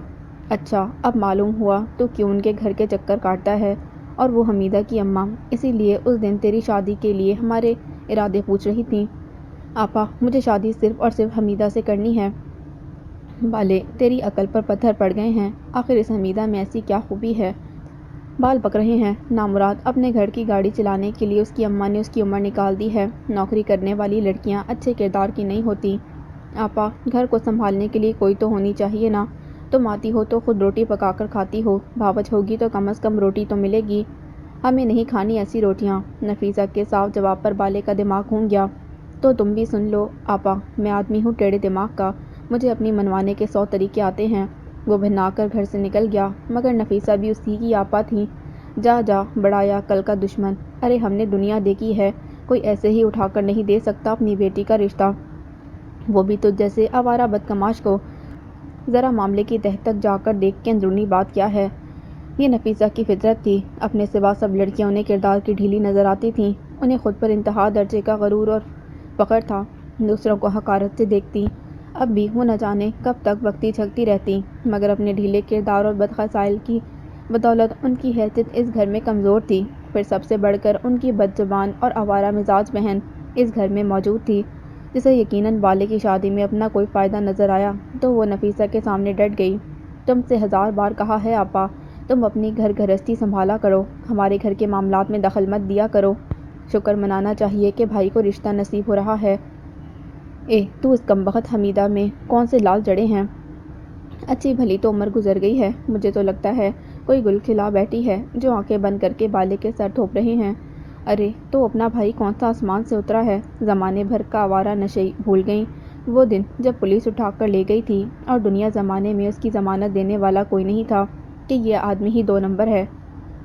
اچھا، اب معلوم ہوا تو کیوں ان کے گھر کے چکر کاٹتا ہے۔ اور وہ حمیدہ کی اماں، اسی لیے اس دن تیری شادی کے لیے ہمارے ارادے پوچھ رہی تھیں۔ آپا، مجھے شادی صرف اور صرف حمیدہ سے کرنی ہے۔ بالے، تیری عقل پر پتھر پڑ گئے ہیں، آخر اس حمیدہ میں ایسی کیا خوبی ہے؟ بال پک رہے ہیں، نامراد، اپنے گھر کی گاڑی چلانے کے لیے اس کی اماں نے اس کی عمر نکال دی ہے۔ نوکری کرنے والی لڑکیاں اچھے کردار کی نہیں ہوتی۔ آپا، گھر کو سنبھالنے کے لیے کوئی تو ہونی چاہیے نا، تم آتی ہو تو خود روٹی پکا کر کھاتی ہو، بھاوچ ہوگی تو کم از کم روٹی تو ملے گی۔ ہمیں نہیں کھانی ایسی روٹیاں۔ نفیسہ کے صاف جواب پر بالے کا دماغ گھوم گیا۔ تو تم بھی سن لو آپا، میں آدمی ہوں ٹیڑھے دماغ کا، مجھے اپنی منوانے کے 100 طریقے آتے ہیں۔ وہ بھنا کر گھر سے نکل گیا، مگر نفیسہ بھی اسی کی آپا تھی۔ جا جا بڑایا کل کا دشمن، ارے ہم نے دنیا دیکھی ہے، کوئی ایسے ہی اٹھا کر نہیں دے سکتا اپنی بیٹی کا رشتہ، وہ بھی تجھ جیسے آوارہ بدکماش کو۔ ذرا معاملے کی تہہ تک جا کر دیکھ کہ اندرونی بات کیا ہے۔ یہ نفیسہ کی فطرت تھی، اپنے سوا سب لڑکیاں انہیں کردار کی ڈھیلی نظر آتی تھیں، انہیں خود پر انتہا درجے کا غرور اور فخر تھا، دوسروں کو حقارت سے دیکھتی۔ اب بھی وہ نہ جانے کب تک بکتی جھکتی رہتی، مگر اپنے ڈھیلے کردار اور بدخصائل کی بدولت ان کی حیثیت اس گھر میں کمزور تھی۔ پھر سب سے بڑھ کر ان کی بد زبان اور آوارہ مزاج بہن اس گھر میں موجود تھی، جسے یقیناً بالے کی شادی میں اپنا کوئی فائدہ نظر آیا تو وہ نفیسہ کے سامنے ڈٹ گئی۔ تم سے 1000 بار کہا ہے آپا، تم اپنی گھر گھرستی سنبھالا کرو، ہمارے گھر کے معاملات میں دخل مت دیا کرو۔ شکر منانا چاہیے کہ بھائی کو رشتہ نصیب ہو رہا ہے۔ تو اس کمبخت حمیدہ میں کون سے لال جڑے ہیں؟ اچھی بھلی تو عمر گزر گئی ہے، مجھے تو لگتا ہے کوئی گل کھلا بیٹھی ہے جو آنکھیں بند کر کے بالے کے سر تھوپ رہے ہیں۔ ارے تو اپنا بھائی کون سا آسمان سے اترا ہے، زمانے بھر کا آوارہ نشئی بھول گئیں؟ وہ دن جب پولیس اٹھا کر لے گئی تھی اور دنیا زمانے میں اس کی ضمانت دینے والا کوئی نہیں تھا کہ یہ آدمی ہی 2 نمبر ہے۔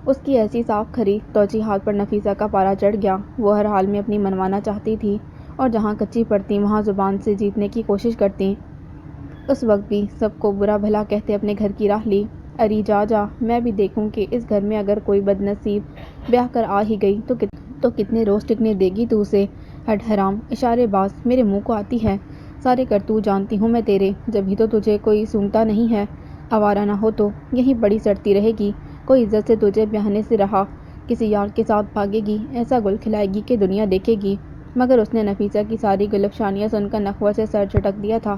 اس کی ایسی صاف کھری توجیحات پر نفیسہ کا پارا چڑھ گیا۔ وہ ہر حال میں اپنی منوانا چاہتی تھی اور جہاں کچی پڑتی وہاں زبان سے جیتنے کی کوشش کرتی۔ اس وقت بھی سب کو برا بھلا کہتے اپنے گھر کی راہ لی۔ اری جا میں بھی دیکھوں کہ اس گھر میں اگر کوئی بد نصیب بیاہ کر آ ہی گئی تو کتنے روز ٹکنے دے گی تو اسے۔ ہٹ حرام، اشارے باز، میرے منہ کو آتی ہے۔ سارے کرتوت جانتی ہوں میں تیرے، جبھی تو تجھے کوئی سونگتا نہیں ہے۔ آوارہ نہ ہو تو یہیں پڑی سڑتی رہے گی، کوئی عزت سے تجھے بیاہنے سے رہا، کسی یار کے ساتھ بھاگے گی، ایسا گل کھلائے گی کہ دنیا دیکھے گی۔ مگر اس نے نفیسہ کی ساری گل افشانیاں سن کر نخوت سے سر جھٹک دیا تھا۔